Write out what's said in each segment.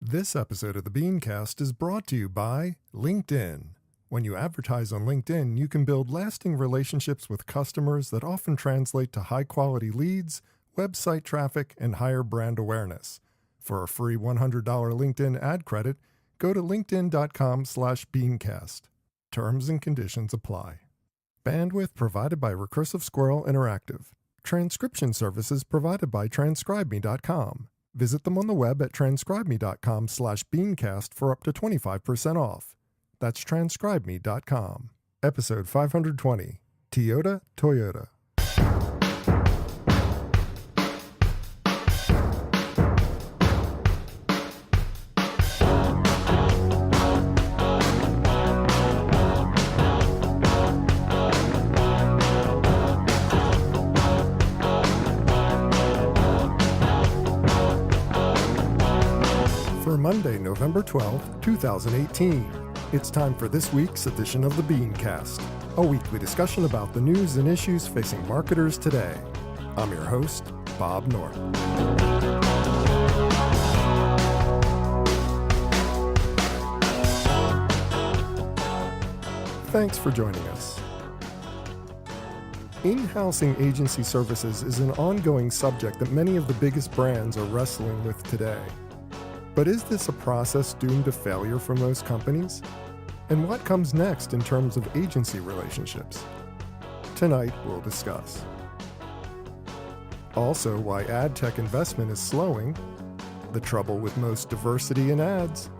This episode of the BeanCast is brought to you by LinkedIn. When you advertise on LinkedIn, you can build lasting relationships with customers that often translate to high-quality leads, website traffic, and higher brand awareness. For a free $100 LinkedIn ad credit, go to linkedin.com/BeanCast. Terms and conditions apply. Bandwidth provided by Recursive Squirrel Interactive. Transcription services provided by transcribeme.com. Visit them on the web at transcribeme.com/BeanCast for up to 25% off. That's transcribeme.com. Episode 520, Teayota, Toyota. For Monday, November 12th, 2018. It's time for this week's edition of the BeanCast, a weekly discussion about the news and issues facing marketers today. I'm your host, Bob North. Thanks for joining us. In-housing agency services is an ongoing subject that many of the biggest brands are wrestling with today. But is this a process doomed to failure for most companies? And what comes next in terms of agency relationships? Tonight, we'll discuss. Also, why ad tech investment is slowing, the trouble with most diversity in ads,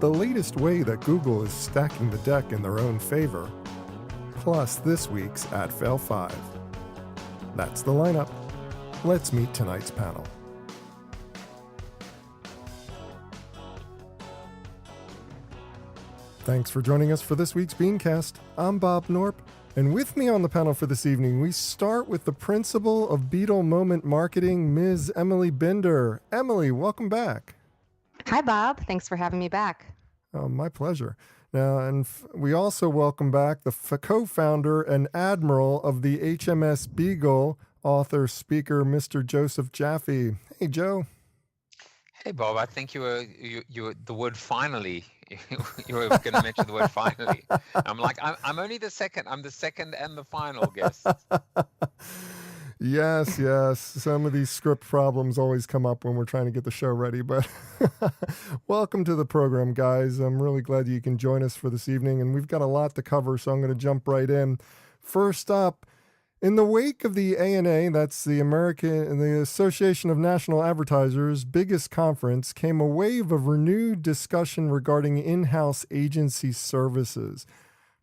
the latest way that Google is stacking the deck in their own favor, plus this week's Ad Fail 5. That's the lineup. Let's meet tonight's panel. Thanks for joining us for this week's BeanCast. I'm Bob Norp, and with me on the panel for this evening, we start with the principal of Beetle Moment Marketing, Ms. Emily Binder. Emily, welcome back. Hi, Bob. Thanks for having me back. Oh, my pleasure. Now, and we also welcome back the co-founder and admiral of the HMS Beagle, author, speaker, Mr. Joseph Jaffe. Hey, Joe. Hey, Bob. I think you were the word finally. You were going to mention the word finally. I'm like, I'm only the second. I'm the second and the final guest. Yes. Some of these script problems always come up when we're trying to get the show ready, but welcome to the program, guys. I'm really glad you can join us for this evening, and we've got a lot to cover, so I'm going to jump right in. First up, in the wake of the ANA, that's the Association of National Advertisers' biggest conference, came a wave of renewed discussion regarding in-house agency services,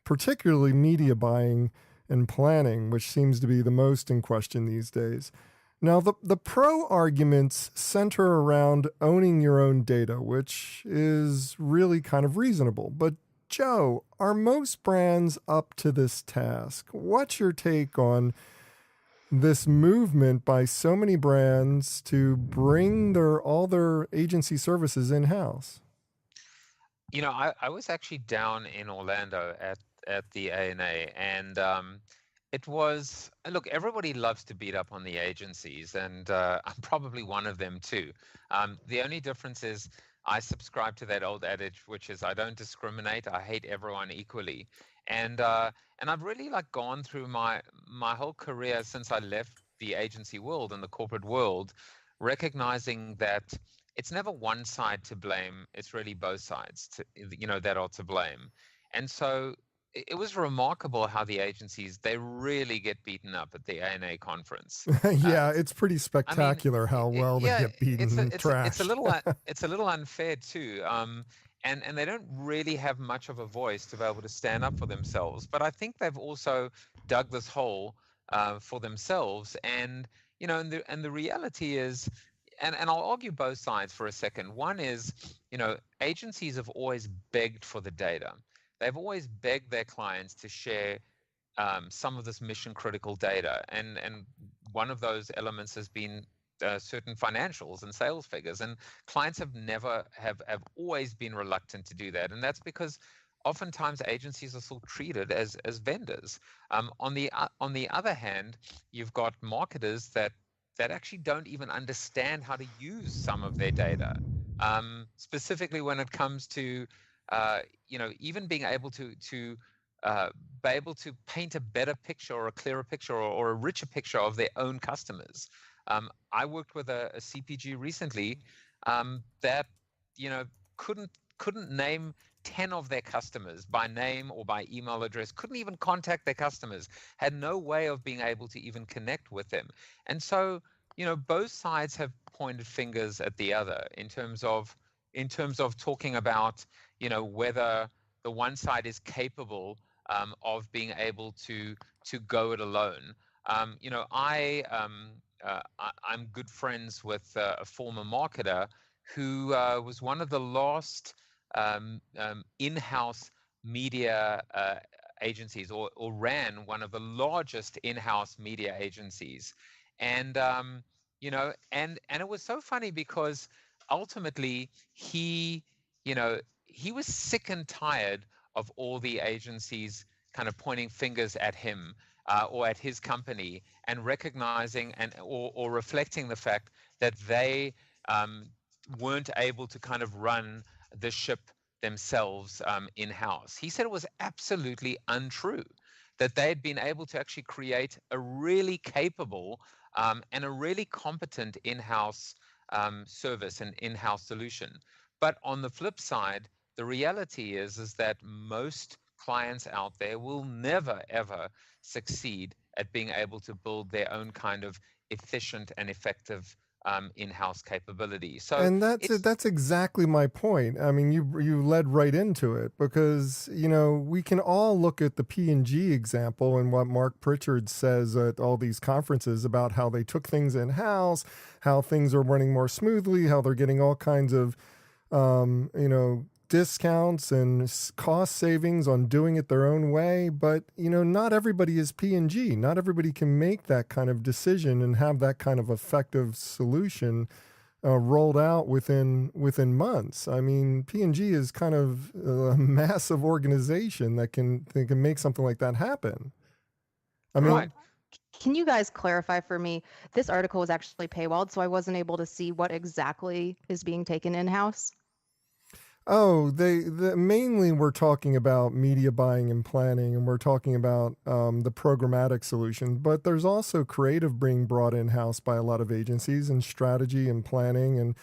particularly media buying and planning, which seems to be the most in question these days. Now, the pro arguments center around owning your own data, which is really kind of reasonable. But Joe, are most brands up to this task? What's your take on this movement by so many brands to bring all their agency services in-house? You know, I was actually down in Orlando at the ANA, and it was, look, everybody loves to beat up on the agencies, and I'm probably one of them too. The only difference is I subscribe to that old adage, which is I don't discriminate. I hate everyone equally. And I've really gone through my whole career since I left the agency world and the corporate world, recognizing that it's never one side to blame. It's really both sides that are to blame. And so it was remarkable how the agencies, they really get beaten up at the ANA conference. Yeah, it's pretty spectacular how well they get beaten and trashed. It's a little unfair too. And they don't really have much of a voice to be able to stand up for themselves. But I think they've also dug this hole for themselves. And the reality is, and I'll argue both sides for a second. One is, agencies have always begged for the data. They've always begged their clients to share some of this mission critical data. And one of those elements has been certain financials and sales figures. And clients have always been reluctant to do that. And that's because oftentimes agencies are still treated as vendors. On the other hand, you've got marketers that actually don't even understand how to use some of their data. specifically when it comes to, even being able to be able to paint a better picture or a clearer picture or a richer picture of their own customers. I worked with a CPG recently that you know couldn't couldn't name 10 of their customers by name or by email address, couldn't even contact their customers, had no way of being able to even connect with them. And so, both sides have pointed fingers at the other in terms of talking about, whether the one side is capable of being able to go it alone. I'm good friends with a former marketer who was one of the last in-house media agencies, or ran one of the largest in-house media agencies. And and it was so funny because ultimately he was sick and tired of all the agencies kind of pointing fingers at him, or at his company, and recognizing or reflecting the fact that they weren't able to kind of run the ship themselves in-house. He said it was absolutely untrue, that they had been able to actually create a really capable and a really competent in-house service and in-house solution. But on the flip side, the reality is that most clients out there will never ever succeed at being able to build their own kind of efficient and effective in-house capability. So And that's it. it's That's exactly my point. I mean, you led right into it because we can all look at the P&G example and what Mark Pritchard says at all these conferences about how they took things in house, how things are running more smoothly, how they're getting all kinds of discounts and cost savings on doing it their own way. But not everybody is P&G. Not everybody can make that kind of decision and have that kind of effective solution rolled out within months. I mean, P&G is kind of a massive organization that can make something like that happen. I mean, right. Can you guys clarify for me? This article was actually paywalled, so I wasn't able to see what exactly is being taken in-house. oh, mainly we're talking about media buying and planning, and we're talking about the programmatic solution. But there's also creative being brought in house by a lot of agencies, and strategy and planning,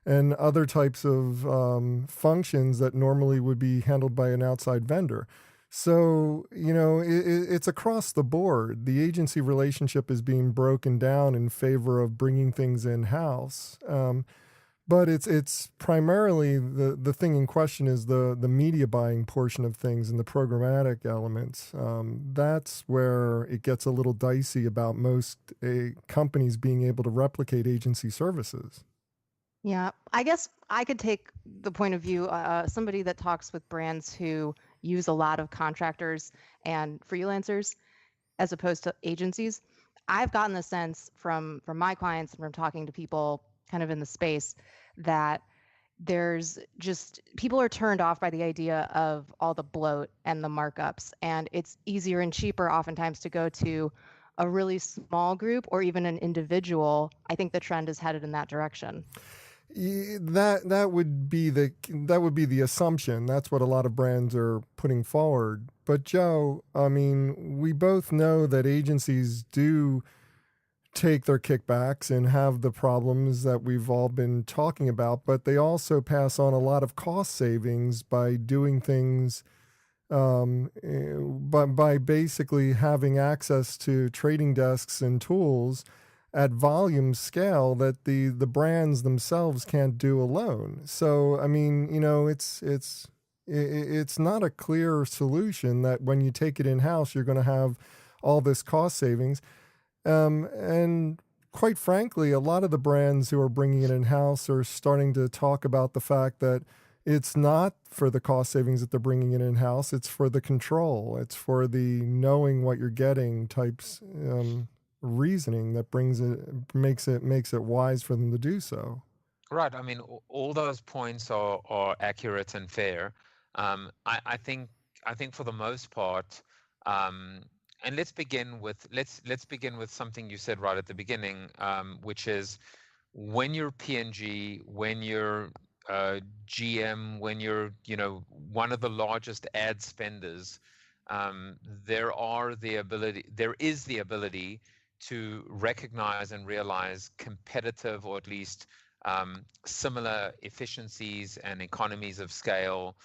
and other types of functions that normally would be handled by an outside vendor. So, it's across the board. The agency relationship is being broken down in favor of bringing things in house. But it's primarily the thing in question is the media buying portion of things and the programmatic elements. That's where it gets a little dicey about most companies being able to replicate agency services. Yeah, I guess I could take the point of view, somebody that talks with brands who use a lot of contractors and freelancers as opposed to agencies. I've gotten the sense from my clients and from talking to people kind of in the space that there's just people are turned off by the idea of all the bloat and the markups, and it's easier and cheaper oftentimes to go to a really small group or even an individual. I think the trend is headed in that direction. That would be the assumption. That's what a lot of brands are putting forward. But Joe, I mean, we both know that agencies do take their kickbacks and have the problems that we've all been talking about, but they also pass on a lot of cost savings by doing things, by basically having access to trading desks and tools at volume scale that the brands themselves can't do alone. So I mean, it's not a clear solution that when you take it in house, you're going to have all this cost savings. And quite frankly, a lot of the brands who are bringing it in house are starting to talk about the fact that it's not for the cost savings that they're bringing it in house. It's for the control. It's for the knowing what you're getting types reasoning that makes it wise for them to do so. Right. I mean, all those points are accurate and fair. I think for the most part, and let's begin with something you said right at the beginning, which is when you're P&G, when you're GM, when you're, one of the largest ad spenders, there is the ability to recognize and realize competitive, or at least similar efficiencies and economies of scale,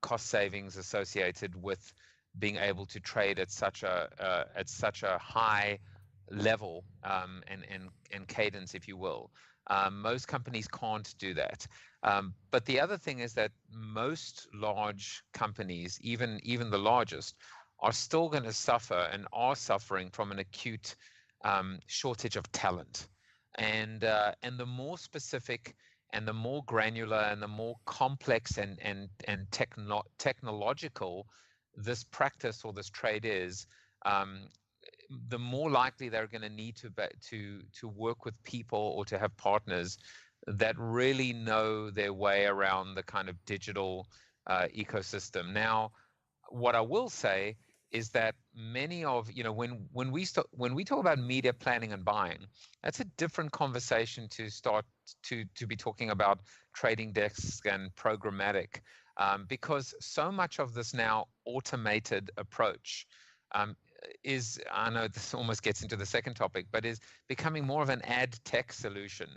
cost savings associated with being able to trade at such a high level, and cadence, if you will. Most companies can't do that. But the other thing is that most large companies, even the largest, are still going to suffer and are suffering from an acute shortage of talent. And the more specific and the more granular and the more complex and technological this practice or this trade is, the more likely they're going to need to work with people or to have partners that really know their way around the kind of digital ecosystem. Now, what I will say is that many of, when we talk about media planning and buying, that's a different conversation to start to be talking about trading desks and programmatic, because so much of this now automated approach is, I know this almost gets into the second topic, but is becoming more of an ad tech solution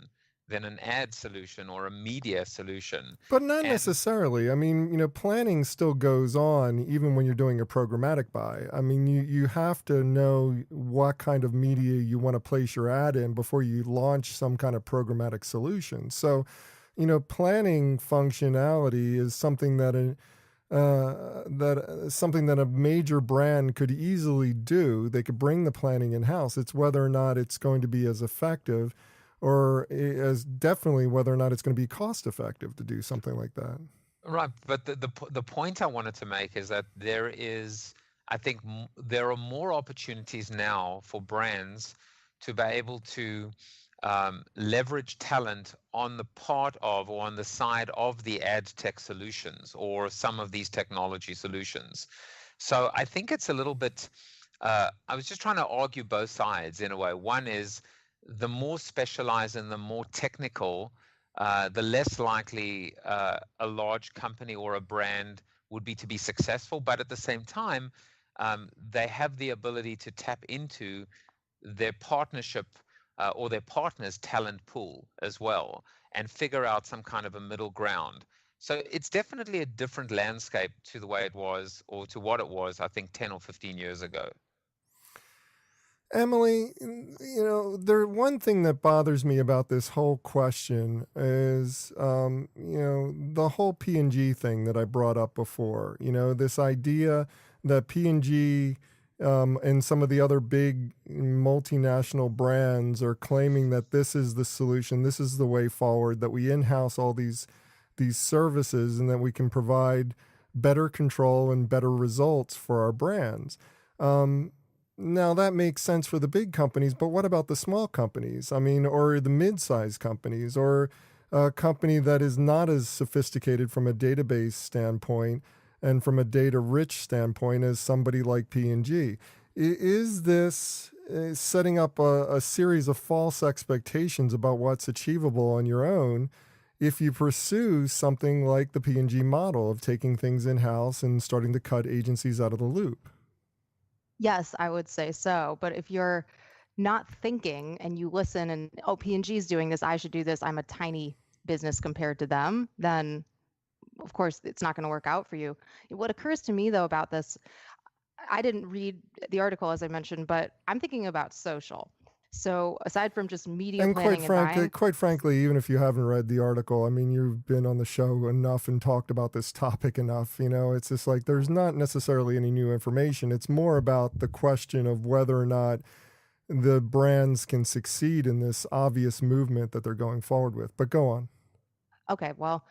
than an ad solution or a media solution. But not And necessarily. I mean, planning still goes on even when you're doing a programmatic buy. I mean, you have to know what kind of media you want to place your ad in before you launch some kind of programmatic solution. So, planning functionality is something that something that a major brand could easily do. They could bring the planning in house. It's whether or not it's going to be as effective, or as definitely whether or not it's going to be cost effective to do something like that. Right, but the point I wanted to make is that I think there are more opportunities now for brands to be able to leverage talent on the part of, or on the side of, the ad tech solutions or some of these technology solutions. So I think it's a little bit, I was just trying to argue both sides in a way. One is, the more specialized and the more technical, the less likely a large company or a brand would be to be successful. But at the same time, they have the ability to tap into their partnership or their partner's talent pool as well, and figure out some kind of a middle ground. So it's definitely a different landscape to the way it was, or to what it was, I think, 10 or 15 years ago. Emily, one thing that bothers me about this whole question is, the whole P&G thing that I brought up before. This idea that P&G and some of the other big multinational brands are claiming that this is the solution, this is the way forward, that we in-house all these services, and that we can provide better control and better results for our brands. Now, that makes sense for the big companies, but what about the small companies? I mean, or the mid-sized companies, or a company that is not as sophisticated from a database standpoint and from a data-rich standpoint as somebody like P&G. Is this setting up a series of false expectations about what's achievable on your own if you pursue something like the P&G model of taking things in-house and starting to cut agencies out of the loop? Yes, I would say so. But if you're not thinking and you listen and, oh, P&G is doing this, I should do this, I'm a tiny business compared to them, then of course it's not going to work out for you. What occurs to me though about this, I didn't read the article as I mentioned, but I'm thinking about social. So aside from just media And planning and buying, quite frankly, even if you haven't read the article, I mean, you've been on the show enough and talked about this topic enough. It's just like there's not necessarily any new information. It's more about the question of whether or not the brands can succeed in this obvious movement that they're going forward with. But go on. okay, well,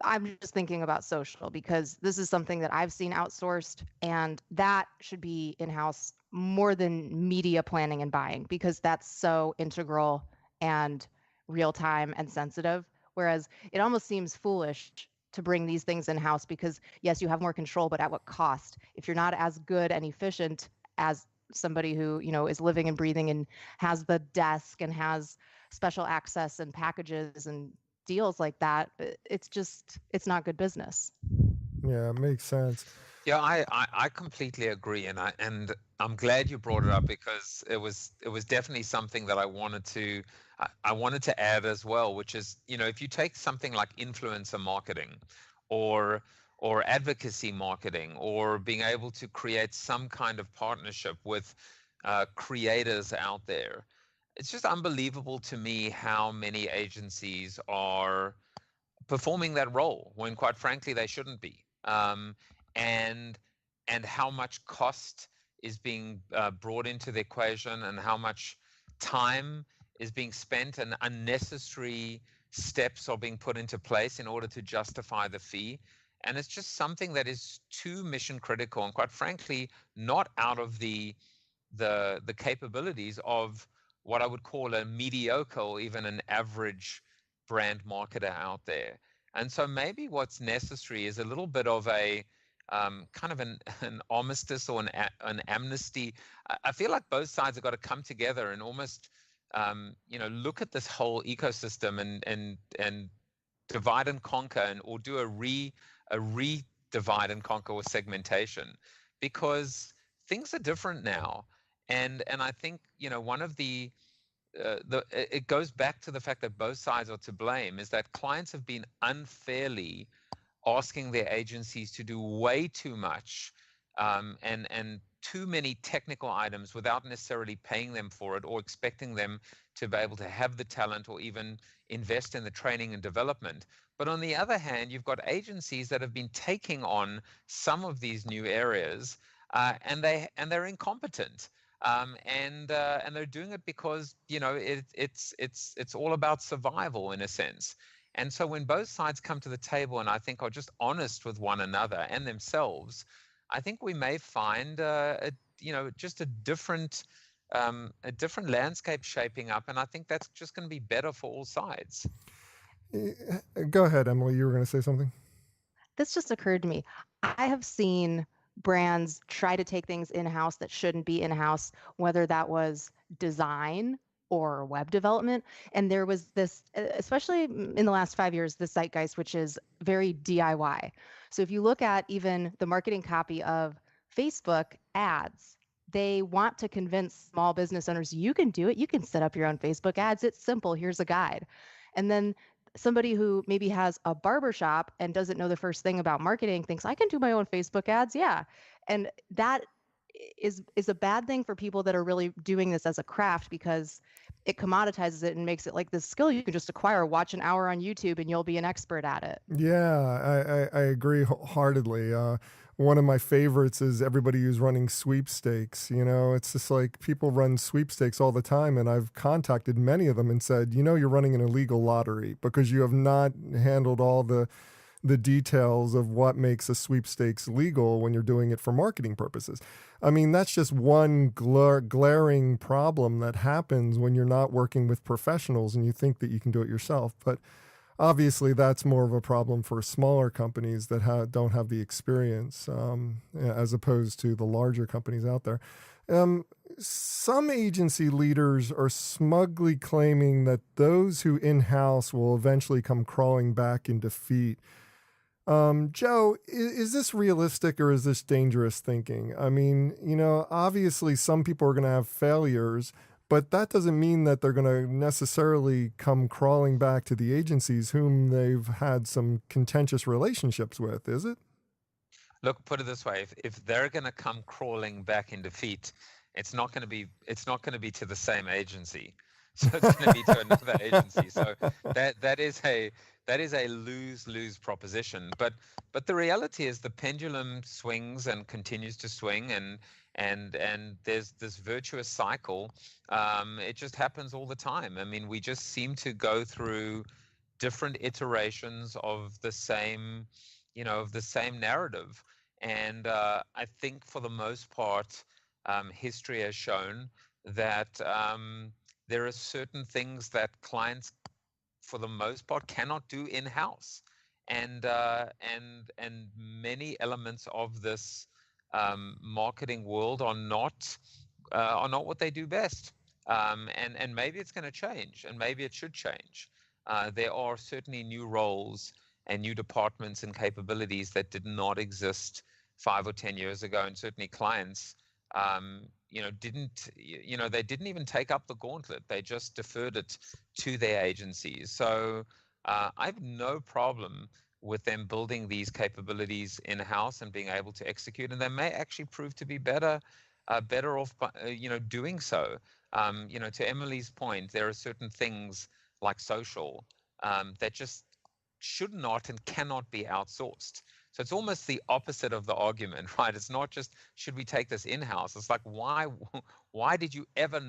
I'm just thinking about social because this is something that I've seen outsourced, and that should be in-house more than media planning and buying, because that's so integral and real time and sensitive. Whereas it almost seems foolish to bring these things in-house because yes, you have more control, but at what cost? If you're not as good and efficient as somebody who, is living and breathing and has the desk and has special access and packages and deals like that, it's not good business. Yeah, it makes sense. Yeah, I completely agree, and I'm glad you brought it up because it was definitely something that I wanted to add as well, which is, if you take something like influencer marketing or advocacy marketing, or being able to create some kind of partnership with creators out there, it's just unbelievable to me how many agencies are performing that role when, quite frankly, they shouldn't be. And how much cost is being brought into the equation, and how much time is being spent, and unnecessary steps are being put into place in order to justify the fee. And it's just something that is too mission critical, and, quite frankly, not out of the capabilities of what I would call a mediocre or even an average brand marketer out there. And so maybe what's necessary is a little bit of a kind of an armistice, or an amnesty. I feel like both sides have got to come together and almost look at this whole ecosystem, and divide and conquer, or do a re divide and conquer with segmentation, because things are different now. And I think, one of it goes back to the fact that both sides are to blame, is that clients have been unfairly asking their agencies to do way too much, and too many technical items, without necessarily paying them for it, or expecting them to be able to have the talent, or even invest in the training and development. But on the other hand, you've got agencies that have been taking on some of these new areas, and they're incompetent. And they're doing it because it's all about survival, in a sense. And so when both sides come to the table, and I think are just honest with one another and themselves, I think we may find just a different landscape shaping up, and I think that's just going to be better for all sides. Go ahead, Emily. You were going to say something. This just occurred to me. I have seen brands try to take things in-house that shouldn't be in-house, whether that was design or web development. And there was this, especially in the last 5 years, this zeitgeist, which is very DIY. So if you look at even the marketing copy of Facebook ads, they want to convince small business owners, you can do it. You can set up your own Facebook ads. It's simple. Here's a guide. And then somebody who maybe has a barber shop and doesn't know the first thing about marketing thinks, I can do my own Facebook ads. Yeah. And that is a bad thing for people that are really doing this as a craft, because it commoditizes it and makes it like this skill you can just acquire. Watch an hour on YouTube and you'll be an expert at it. Yeah, I agree wholeheartedly. One of my favorites is everybody who's running sweepstakes. It's just like people run sweepstakes all the time, and I've contacted many of them and said, you're running an illegal lottery because you have not handled all the details of what makes a sweepstakes legal when you're doing it for marketing purposes. I mean, that's just one glaring problem that happens when you're not working with professionals and you think that you can do it yourself. But obviously, that's more of a problem for smaller companies that don't have the experience, as opposed to the larger companies out there. Some agency leaders are smugly claiming that those who in-house will eventually come crawling back in defeat. Joe, is this realistic, or is this dangerous thinking? I mean, obviously some people are going to have failures, but that doesn't mean that they're going to necessarily come crawling back to the agencies whom they've had some contentious relationships with, is it? Look, put it this way: if they're going to come crawling back in defeat, it's not going to be to the same agency. So it's going to be to another agency. So that is a lose-lose proposition. But the reality is the pendulum swings and continues to swing, and there's this virtuous cycle. It just happens all the time. I mean, we just seem to go through different iterations of the same narrative. And I think for the most part, history has shown that there are certain things that clients, for the most part, cannot do in-house, and many elements of this marketing world are not what they do best. And maybe it's going to change, and maybe it should change. there are certainly new roles and new departments and capabilities that did not exist 5 or 10 years ago, and certainly clients, they didn't even take up the gauntlet. They just deferred it to their agencies. So I have no problem with them building these capabilities in-house and being able to execute, and they may actually prove to be better off by, doing so. To Emily's point, there are certain things like social that just should not and cannot be outsourced. So it's almost the opposite of the argument, right? It's not just should we take this in-house. It's like why did you ever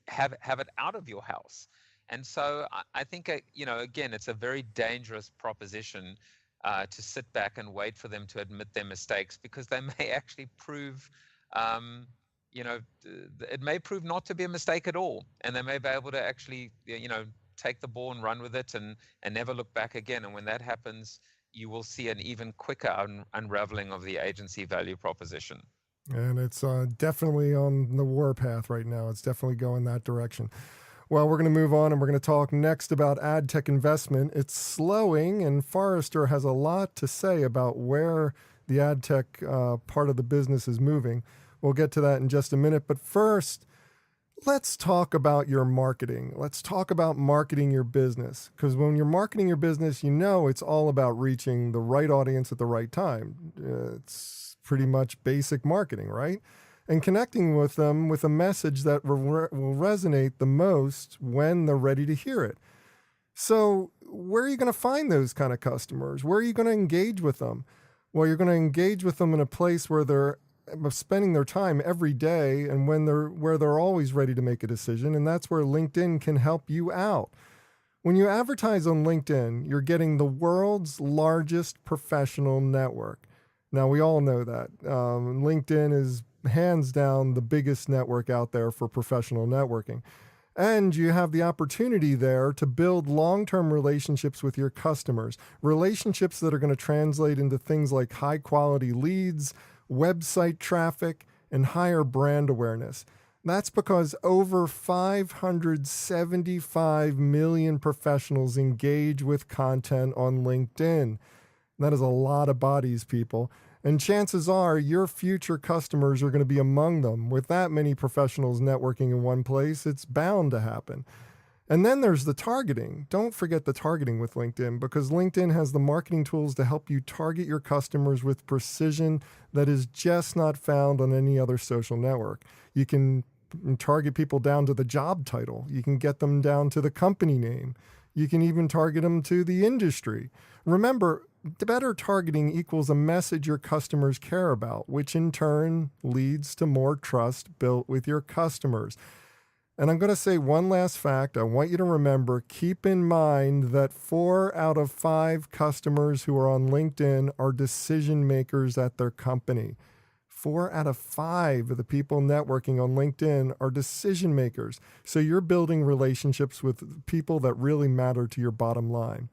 have it out of your house? And so I think again, it's a very dangerous proposition to sit back and wait for them to admit their mistakes, because they may actually prove it may prove not to be a mistake at all, and they may be able to actually take the ball and run with it and never look back again. And when that happens, you will see an even quicker unraveling of the agency value proposition. And it's definitely on the warpath right now. It's definitely going that direction. Well, we're going to move on, and we're going to talk next about ad tech investment. It's slowing, and Forrester has a lot to say about where the ad tech part of the business is moving. We'll get to that in just a minute. But first, let's talk about your marketing. Let's talk about marketing your business, because when you're marketing your business, it's all about reaching the right audience at the right time. It's pretty much basic marketing, right? And connecting with them with a message that will resonate the most when they're ready to hear it. So where are you going to find those kind of customers? Where are you going to engage with them? Well, you're going to engage with them in a place where they're spending their time every day and where they're always ready to make a decision. And that's where LinkedIn can help you out. When you advertise on LinkedIn, you're getting the world's largest professional network. Now, we all know that. LinkedIn is hands down the biggest network out there for professional networking. And you have the opportunity there to build long-term relationships with your customers, relationships that are going to translate into things like high-quality leads, website traffic, and higher brand awareness. That's because over 575 million professionals engage with content on LinkedIn. That is a lot of bodies, people. And chances are your future customers are going to be among them. With that many professionals networking in one place, it's bound to happen. And then there's the targeting. Don't forget the targeting with LinkedIn, because LinkedIn has the marketing tools to help you target your customers with precision that is just not found on any other social network. You can target people down to the job title. You can get them down to the company name. You can even target them to the industry. Remember, better targeting equals a message your customers care about, which in turn leads to more trust built with your customers. And I'm going to say one last fact I want you to remember. Keep in mind that 4 out of 5 customers who are on LinkedIn are decision makers at their company. 4 out of 5 of the people networking on LinkedIn are decision makers. So you're building relationships with people that really matter to your bottom line.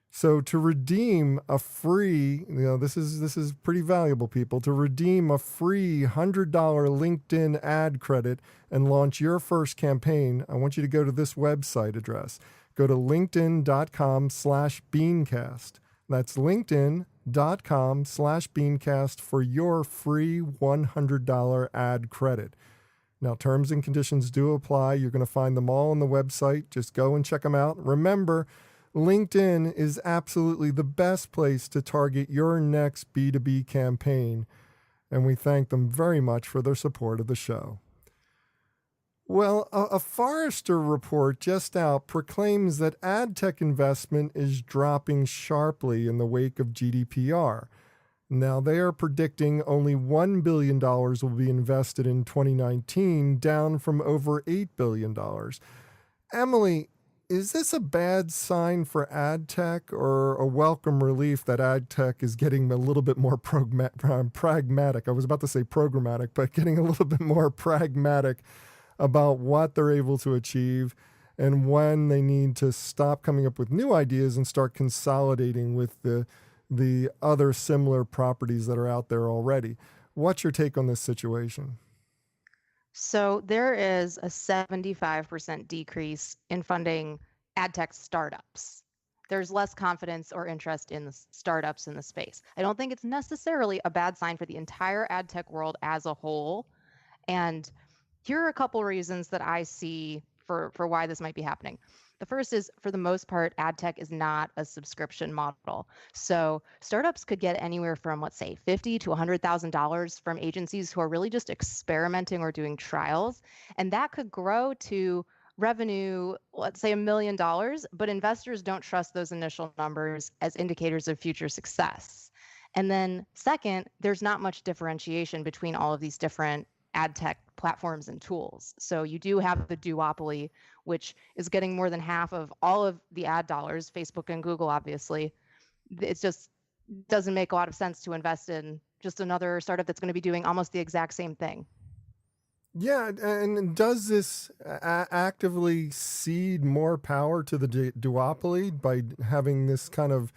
So to redeem a free, this is pretty valuable, people. To redeem a free $100 LinkedIn ad credit and launch your first campaign, I want you to go to this website address. Go to linkedin.com/BeanCast. That's linkedin.com/BeanCast for your free $100 ad credit. Now, terms and conditions do apply. You're going to find them all on the website. Just go and check them out. Remember, LinkedIn is absolutely the best place to target your next B2B campaign, and we thank them very much for their support of the show. Well, a Forrester report just out proclaims that ad tech investment is dropping sharply in the wake of GDPR. Now, they are predicting only $1 billion will be invested in 2019, down from over $8 billion. Emily, is this a bad sign for ad tech, or a welcome relief that ad tech is getting a little bit more pragmatic? I was about to say programmatic, but getting a little bit more pragmatic about what they're able to achieve and when they need to stop coming up with new ideas and start consolidating with the other similar properties that are out there already. What's your take on this situation? So there is a 75% decrease in funding ad tech startups. There's less confidence or interest in the startups in the space. I don't think it's necessarily a bad sign for the entire ad tech world as a whole. And here are a couple reasons that I see for why this might be happening. The first is, for the most part, ad tech is not a subscription model. So startups could get anywhere from, let's say, $50 to $100,000 from agencies who are really just experimenting or doing trials, and that could grow to revenue, let's say $1 million, but investors don't trust those initial numbers as indicators of future success. And then second, there's not much differentiation between all of these different ad tech platforms and tools. So you do have the duopoly, which is getting more than half of all of the ad dollars, Facebook and Google, obviously. It just doesn't make a lot of sense to invest in just another startup that's going to be doing almost the exact same thing. Yeah, and does this actively cede more power to the duopoly by having this kind of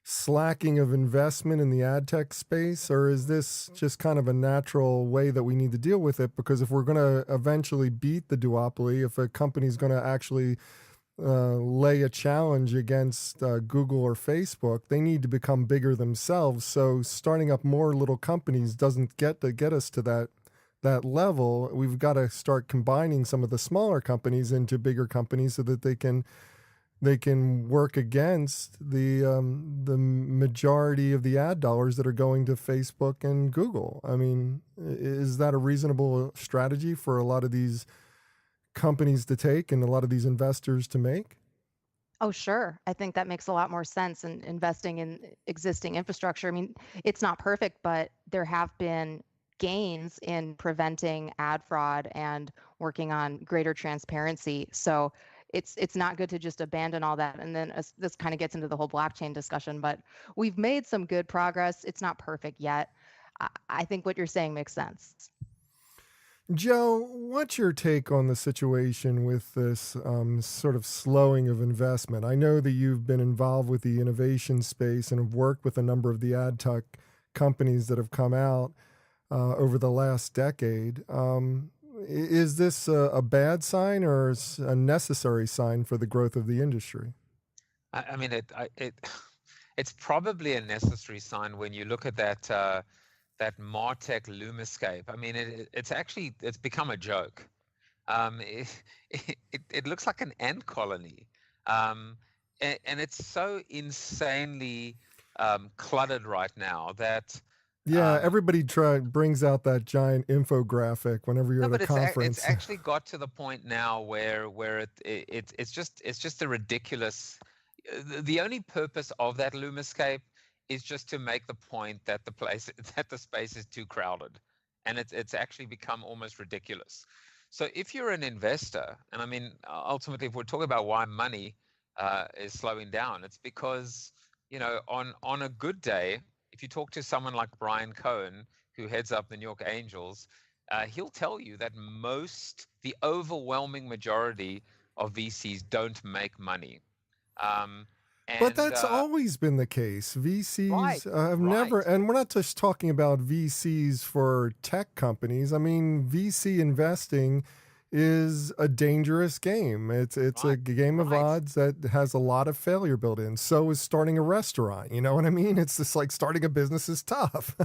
slacking of investment in the ad tech space, or is this just kind of a natural way that we need to deal with it? Because if we're going to eventually beat the duopoly, if a company's going to actually lay a challenge against Google or Facebook, they need to become bigger themselves. So starting up more little companies doesn't get us to that level. We've got to start combining some of the smaller companies into bigger companies so that they can work against the majority of the ad dollars that are going to Facebook and Google. I mean, is that a reasonable strategy for a lot of these companies to take and a lot of these investors to make? Oh, sure. I think that makes a lot more sense in investing in existing infrastructure. I mean, it's not perfect, but there have been gains in preventing ad fraud and working on greater transparency. So it's not good to just abandon all that. And then this kind of gets into the whole blockchain discussion, but we've made some good progress. It's not perfect yet. I think what you're saying makes sense. Joe, what's your take on the situation with this sort of slowing of investment? I know that you've been involved with the innovation space and have worked with a number of the ad tech companies that have come out over the last decade. Is this a bad sign or a necessary sign for the growth of the industry? I mean, it's probably a necessary sign when you look at that MarTech Lumiscape. I mean, it's become a joke. It looks like an ant colony, and it's so insanely cluttered right now that. Yeah, everybody brings out that giant infographic whenever you're No, at but a conference. it's actually got to the point now where it's just a ridiculous. The only purpose of that Lumiscape is just to make the point that the space is too crowded, and it's actually become almost ridiculous. So if you're an investor, and I mean ultimately, if we're talking about why money is slowing down, it's because on a good day, if you talk to someone like Brian Cohen, who heads up the New York Angels, he'll tell you that the overwhelming majority of VCs don't make money. But that's always been the case. VCs have never, and we're not just talking about VCs for tech companies. I mean, VC investing is a dangerous game. It's a game of odds that has a lot of failure built in. So is starting a restaurant. You know what I mean? It's just like starting a business is tough.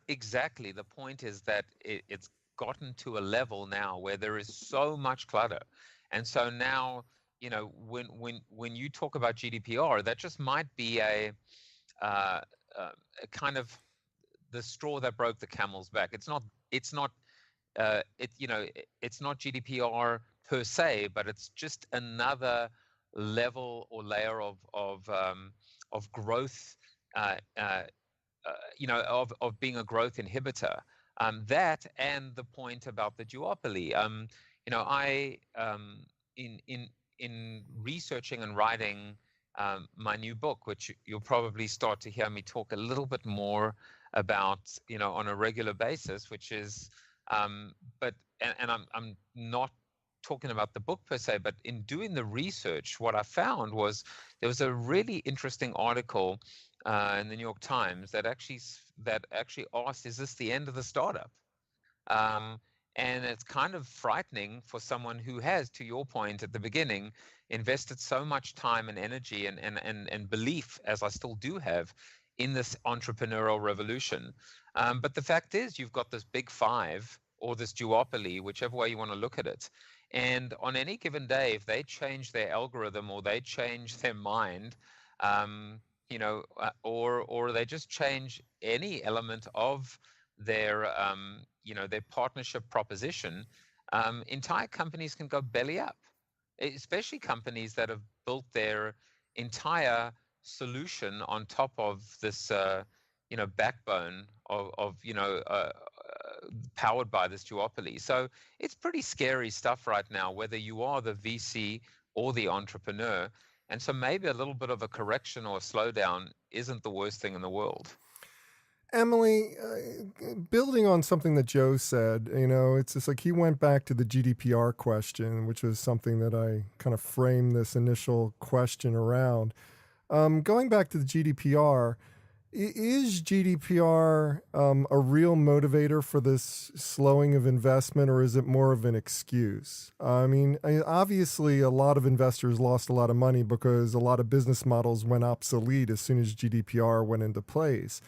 Exactly. The point is that it's gotten to a level now where there is so much clutter, and so now when you talk about GDPR, that just might be a kind of the straw that broke the camel's back. It's not it's not GDPR per se, but it's just another level or layer of growth. Of being a growth inhibitor. That and the point about the duopoly. I in researching and writing my new book, which you'll probably start to hear me talk a little bit more about, on a regular basis, which is, I'm not talking about the book per se, but in doing the research, what I found was there was a really interesting article in the New York Times that actually asked, "Is this the end of the startup?" And it's kind of frightening for someone who has, to your point at the beginning, invested so much time and energy and belief, as I still do have, in this entrepreneurial revolution. But the fact is, you've got this big five or this duopoly, whichever way you want to look at it. And on any given day, if they change their algorithm or they change their mind, or they just change any element of their their partnership proposition, entire companies can go belly up, especially companies that have built their entire solution on top of this backbone of powered by this duopoly. So it's pretty scary stuff right now, whether you are the VC or the entrepreneur. And so maybe a little bit of a correction or a slowdown isn't the worst thing in the world. Emily, building on something that Joe said, it's just like he went back to the GDPR question, which was something that I kind of framed this initial question around. Going back to the GDPR, is GDPR a real motivator for this slowing of investment, or is it more of an excuse? Obviously, a lot of investors lost a lot of money because a lot of business models went obsolete as soon as GDPR went into place.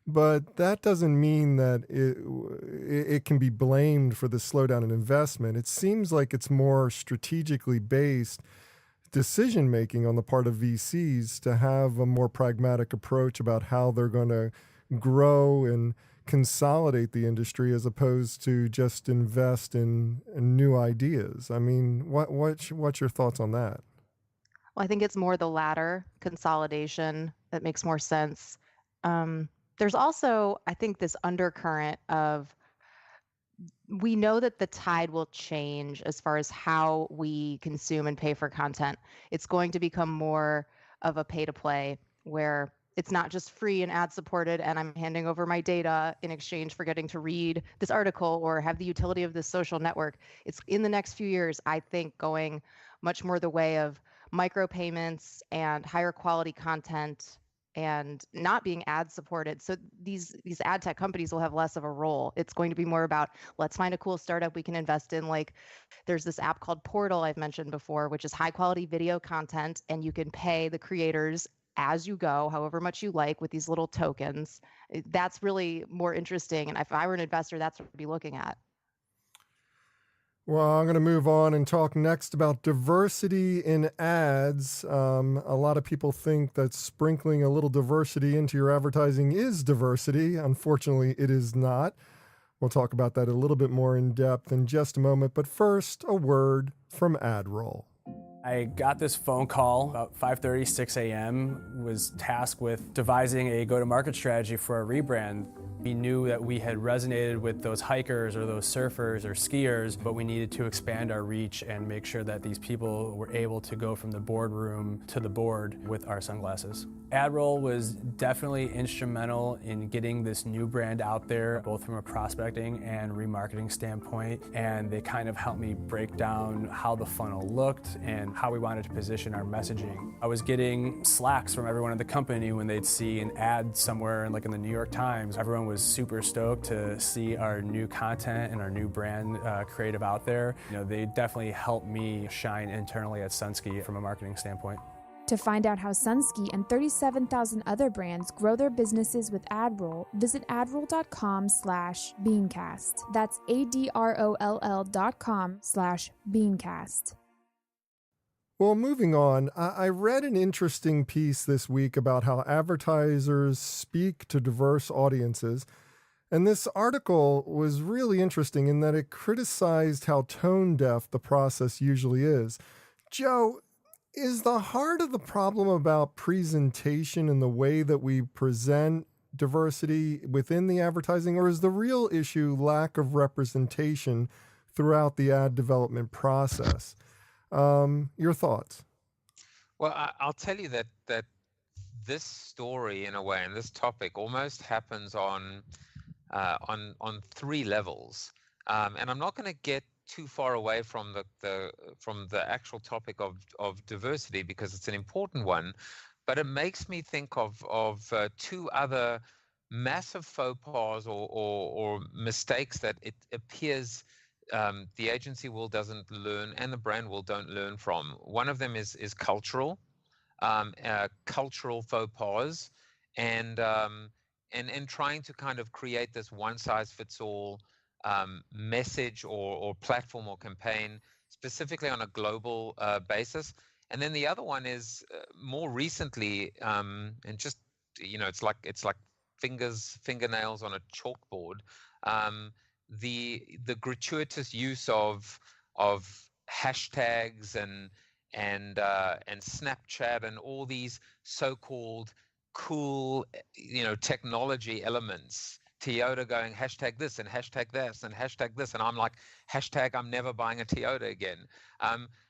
But that doesn't mean that it can be blamed for the slowdown in investment. It seems like it's more strategically based decision-making on the part of VCs to have a more pragmatic approach about how they're going to grow and consolidate the industry as opposed to just invest in new ideas. What's your thoughts on that? Well, I think it's more the latter, consolidation, that makes more sense. There's also, I think, this undercurrent of, we know that the tide will change as far as how we consume and pay for content. It's going to become more of a pay to play, where it's not just free and ad supported and I'm handing over my data in exchange for getting to read this article or have the utility of this social network. It's in the next few years, I think, going much more the way of micropayments and higher quality content and not being ad supported. So these ad tech companies will have less of a role. It's going to be more about, let's find a cool startup we can invest in. Like, there's this app called Portal I've mentioned before, which is high quality video content, and you can pay the creators as you go, however much you like, with these little tokens. That's really more interesting. And if I were an investor, that's what I'd be looking at. Well, I'm going to move on and talk next about diversity in ads. A lot of people think that sprinkling a little diversity into your advertising is diversity. Unfortunately, it is not. We'll talk about that a little bit more in depth in just a moment. But first, a word from AdRoll. I got this phone call about 5:30, 6 a.m., was tasked with devising a go-to-market strategy for a rebrand. We knew that we had resonated with those hikers or those surfers or skiers, but we needed to expand our reach and make sure that these people were able to go from the boardroom to the board with our sunglasses. AdRoll was definitely instrumental in getting this new brand out there, both from a prospecting and remarketing standpoint, and they kind of helped me break down how the funnel looked and how we wanted to position our messaging. I was getting slacks from everyone at the company when they'd see an ad somewhere in the New York Times. Everyone was super stoked to see our new content and our new brand creative out there. They definitely helped me shine internally at Sunski from a marketing standpoint. To find out how Sunski and 37,000 other brands grow their businesses with AdRoll, visit adroll.com/BeanCast. That's ADROLL.com/BeanCast. Well, moving on, I read an interesting piece this week about how advertisers speak to diverse audiences. And this article was really interesting in that it criticized how tone deaf the process usually is. Joe, is the heart of the problem about presentation and the way that we present diversity within the advertising, or is the real issue lack of representation throughout the ad development process? Your thoughts? Well, I'll tell you that this story, in a way, and this topic almost happens on three levels, and I'm not going to get too far away from the actual topic of diversity because it's an important one, but it makes me think of two other massive faux pas or mistakes that it appears the agency world doesn't learn and the brand world don't learn from. One of them is cultural, cultural faux pas, and and trying to kind of create this one size fits all message or platform or campaign specifically on a global basis. And then the other one is more recently, and just it's like fingernails on a chalkboard. The gratuitous use of hashtags and Snapchat and all these so-called cool technology elements. Teayota going hashtag this and hashtag this and hashtag this, and I'm like, hashtag I'm never buying a Teayota again.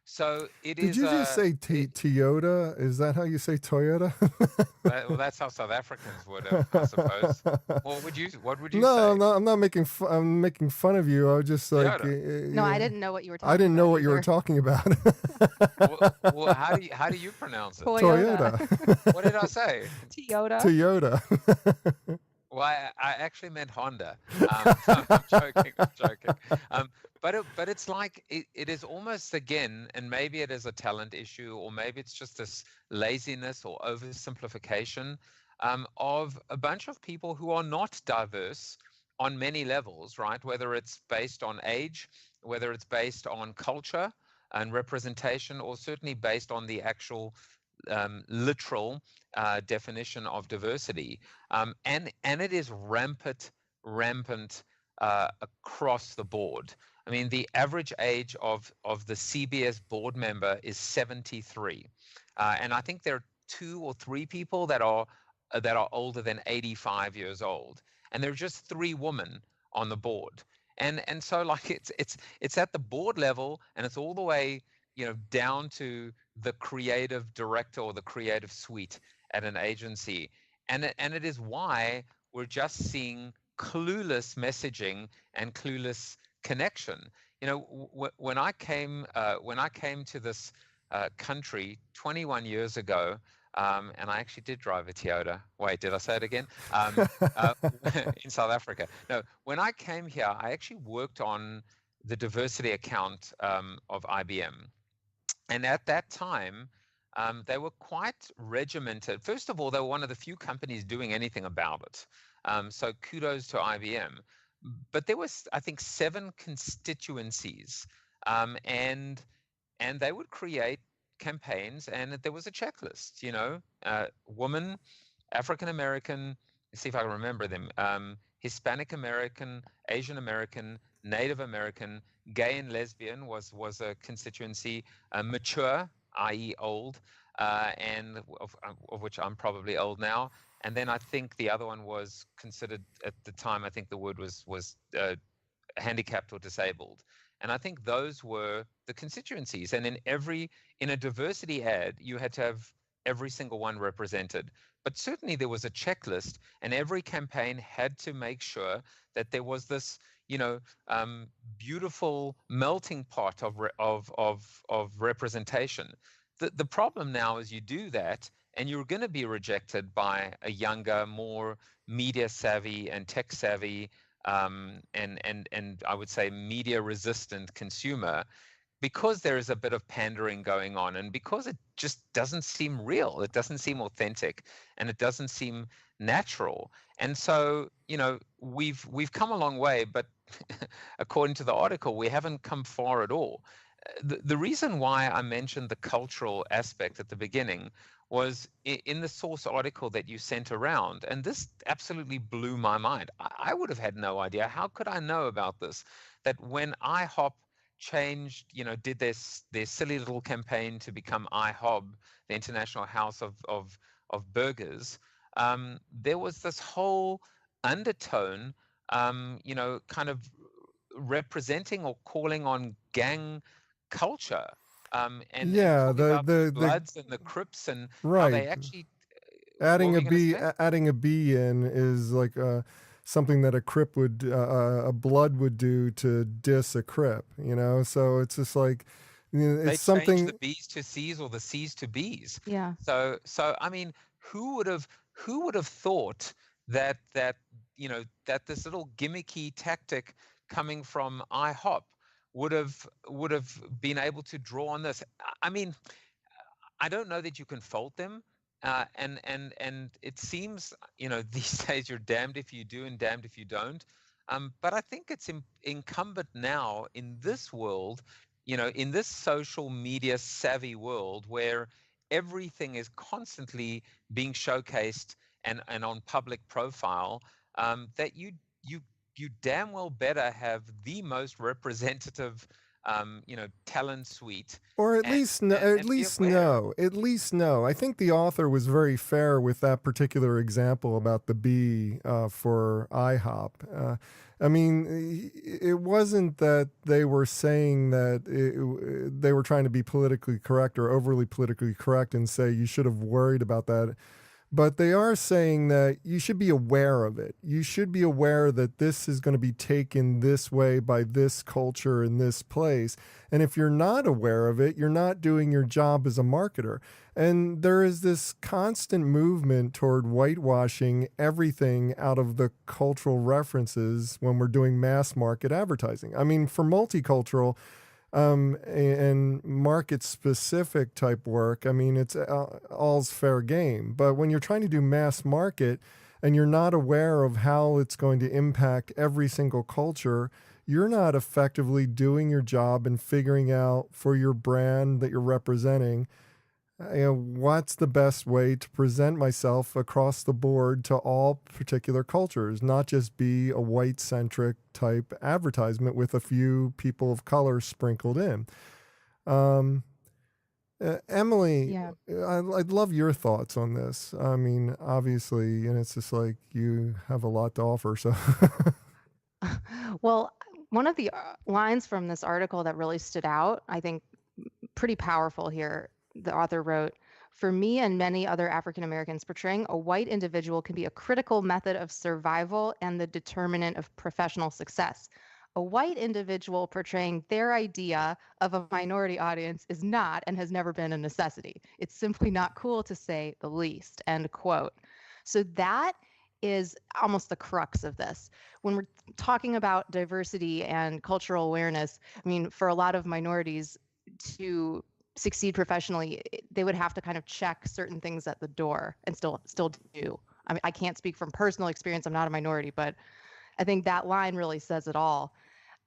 So it Did is. you just say Teayota? Is that how you say Toyota? Well, that's how South Africans would have, I suppose. What would you No, say? I'm not making fun. I'm making fun of you. I was just like, Toyota. No, I didn't know what you were talking about. I didn't know what you were either. talation about. Well, how do you pronounce it? Toyota. What did I say? Teayota. Toyota. Well, I actually meant Honda. I'm joking. But it's like it is almost, again, and maybe it is a talent issue, or maybe it's just this laziness or oversimplification of a bunch of people who are not diverse on many levels, right? Whether it's based on age, whether it's based on culture and representation, or certainly based on the actual literal definition of diversity, and it is rampant across the board. I mean, the average age of the CBS board member is 73, and I think there are 2 or 3 people that are older than 85 years old, and there are just 3 women on the board, and so like it's at the board level, and it's all the way down to the creative director or the creative suite at an agency, and it is why we're just seeing clueless messaging and clueless connection. When I came to this country 21 years ago, and I actually did drive a Teayota. Wait, did I say it again? In South Africa. No, when I came here, I actually worked on the diversity account of IBM. And at that time, they were quite regimented. First of all, they were one of the few companies doing anything about it. So kudos to IBM. But there was, I think, 7 constituencies, and they would create campaigns, and there was a checklist. Woman, African American. Let's see if I can remember them. Hispanic American, Asian American, Native American, gay and lesbian was a constituency, mature, i.e. old, and of which I'm probably old now. And then I think the other one was considered at the time, I think the word was handicapped or disabled. And I think those were the constituencies. And in a diversity ad, you had to have every single one represented. But certainly there was a checklist, and every campaign had to make sure that there was this, beautiful melting pot of representation. The problem now is you do that, and you're going to be rejected by a younger, more media savvy and tech savvy, and I would say media resistant consumer, because there is a bit of pandering going on, and because it just doesn't seem real, it doesn't seem authentic, and it doesn't seem natural. And so, we've come a long way, but according to the article, we haven't come far at all. The reason why I mentioned the cultural aspect at the beginning was in the source article that you sent around, and this absolutely blew my mind. I would have had no idea. How could I know about this? That when IHOP changed, did their silly little campaign to become IHOB, the International House of Burgers, there was this whole undertone, kind of representing or calling on gang culture, and Yeah, talking about the Bloods and the Crips and how right. they actually. What Adding were a you gonna B, say? adding a B in is like something that a Crip would, a Blood would do to diss a Crip. So it's just like, They it's changed something. the B's to C's or the C's to B's. Yeah. So I mean, who would have thought that this little gimmicky tactic coming from IHOP would have been able to draw on this. I mean, I don't know that you can fault them. And it seems, these days you're damned if you do and damned if you don't. But I think it's incumbent now in this world, in this social media savvy world where everything is constantly being showcased and on public profile, that you damn well better have the most representative, talent suite. Or at and, least no, and be aware. at least no. I think the author was very fair with that particular example about the bee for IHOP. I mean, it wasn't that they were saying that they were trying to be politically correct or overly politically correct and say you should have worried about that. But they are saying that you should be aware of it. You should be aware that this is going to be taken this way by this culture in this place. And if you're not aware of it, you're not doing your job as a marketer. And there is this constant movement toward whitewashing everything out of the cultural references when we're doing mass market advertising. I mean, for multicultural, and market specific type work, I mean, it's all's fair game. But when you're trying to do mass market and you're not aware of how it's going to impact every single culture, you're not effectively doing your job and figuring out for your brand that you're representing, what's the best way to present myself across the board to all particular cultures, not just be a white-centric type advertisement with a few people of color sprinkled in. Emily, Yeah. I'd love your thoughts on this. I mean, obviously, and it's just like you have a lot to offer, so... Well, one of the lines from this article that really stood out, I think pretty powerful here, the author wrote, "For me and many other African Americans, portraying a white individual can be a critical method of survival and the determinant of professional success. A white individual portraying their idea of a minority audience is not and has never been a necessity. It's simply not cool, to say the least," end quote. So that is almost the crux of this. When we're talking about diversity and cultural awareness, I mean, for a lot of minorities to succeed professionally, they would have to kind of check certain things at the door and still do. I mean, I can't speak from personal experience. I'm not a minority, but I think that line really says it all.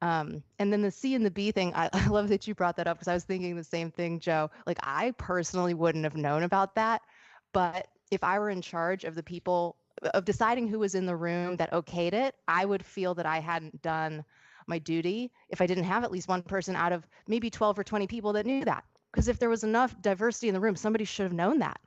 And then the C and the B thing, I love that you brought that up because I was thinking the same thing, Joe. Like, I personally wouldn't have known about that, but if I were in charge of the people of deciding who was in the room that okayed it, I would feel that I hadn't done my duty if I didn't have at least one person out of maybe 12 or 20 people that knew that. Because if there was enough diversity in the room, somebody should have known that.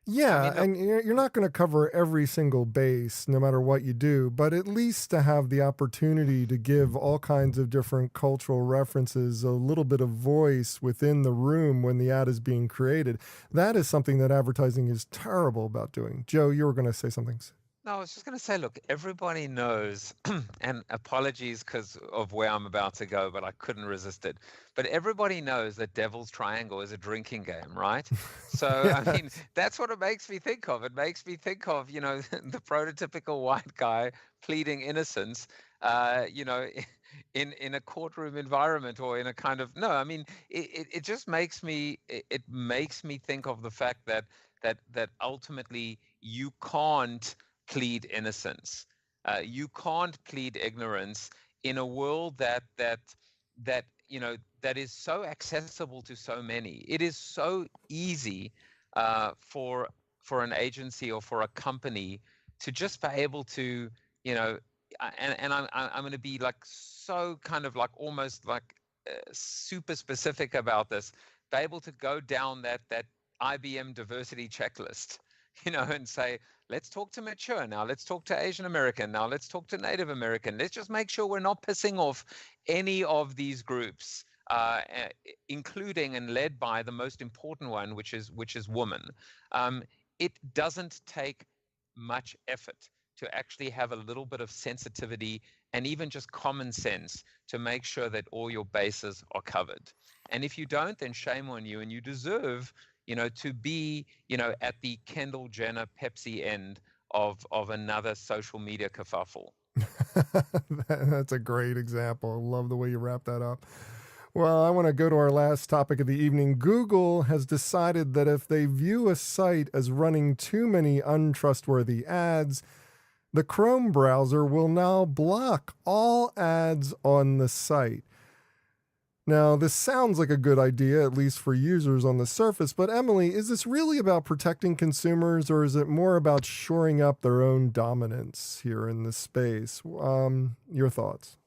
Yeah, and you're not going to cover every single base no matter what you do, but at least to have the opportunity to give all kinds of different cultural references a little bit of voice within the room when the ad is being created, that is something that advertising is terrible about doing. Joe, you were going to say something. No, I was just going to say, look, everybody knows, and apologies because of where I'm about to go, but I couldn't resist it. But everybody knows that Devil's Triangle is a drinking game, right? So, Yes. I mean, that's what it makes me think of. It makes me think of, the prototypical white guy pleading innocence, in a courtroom environment or in a kind of, no, I mean, it just makes me, it makes me think of the fact that ultimately you can't plead innocence. You can't plead ignorance in a world that is so accessible to so many. It is so easy for an agency or for a company to just be able to, and I'm going to be like so kind of like almost like super specific about this, be able to go down that IBM diversity checklist, and say, let's talk to mature now, let's talk to Asian American now, let's talk to Native American. Let's just make sure we're not pissing off any of these groups, including and led by the most important one, which is woman. It doesn't take much effort to actually have a little bit of sensitivity and even just common sense to make sure that all your bases are covered. And if you don't, then shame on you, and you deserve to be, at the Kendall Jenner Pepsi end of another social media kerfuffle. That's a great example. I love the way you wrap that up. Well, I want to go to our last topic of the evening. Google has decided that if they view a site as running too many untrustworthy ads, the Chrome browser will now block all ads on the site. Now, this sounds like a good idea, at least for users on the surface, but Emily, is this really about protecting consumers, or is it more about shoring up their own dominance here in this space? Your thoughts?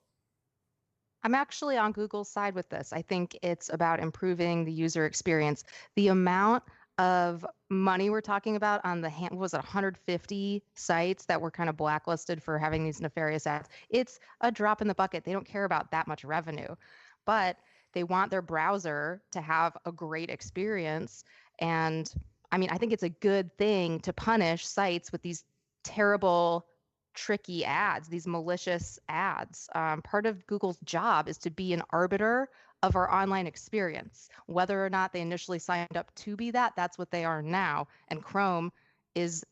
I'm actually on Google's side with this. I think it's about improving the user experience. The amount of money we're talking about on the what was it 150 sites that were kind of blacklisted for having these nefarious ads. It's a drop in the bucket. They don't care about that much revenue, but they want their browser to have a great experience. And I mean, I think it's a good thing to punish sites with these terrible, tricky ads, these malicious ads. Part of Google's job is to be an arbiter of our online experience. Whether or not they initially signed up to be that, that's what they are now. And Chrome is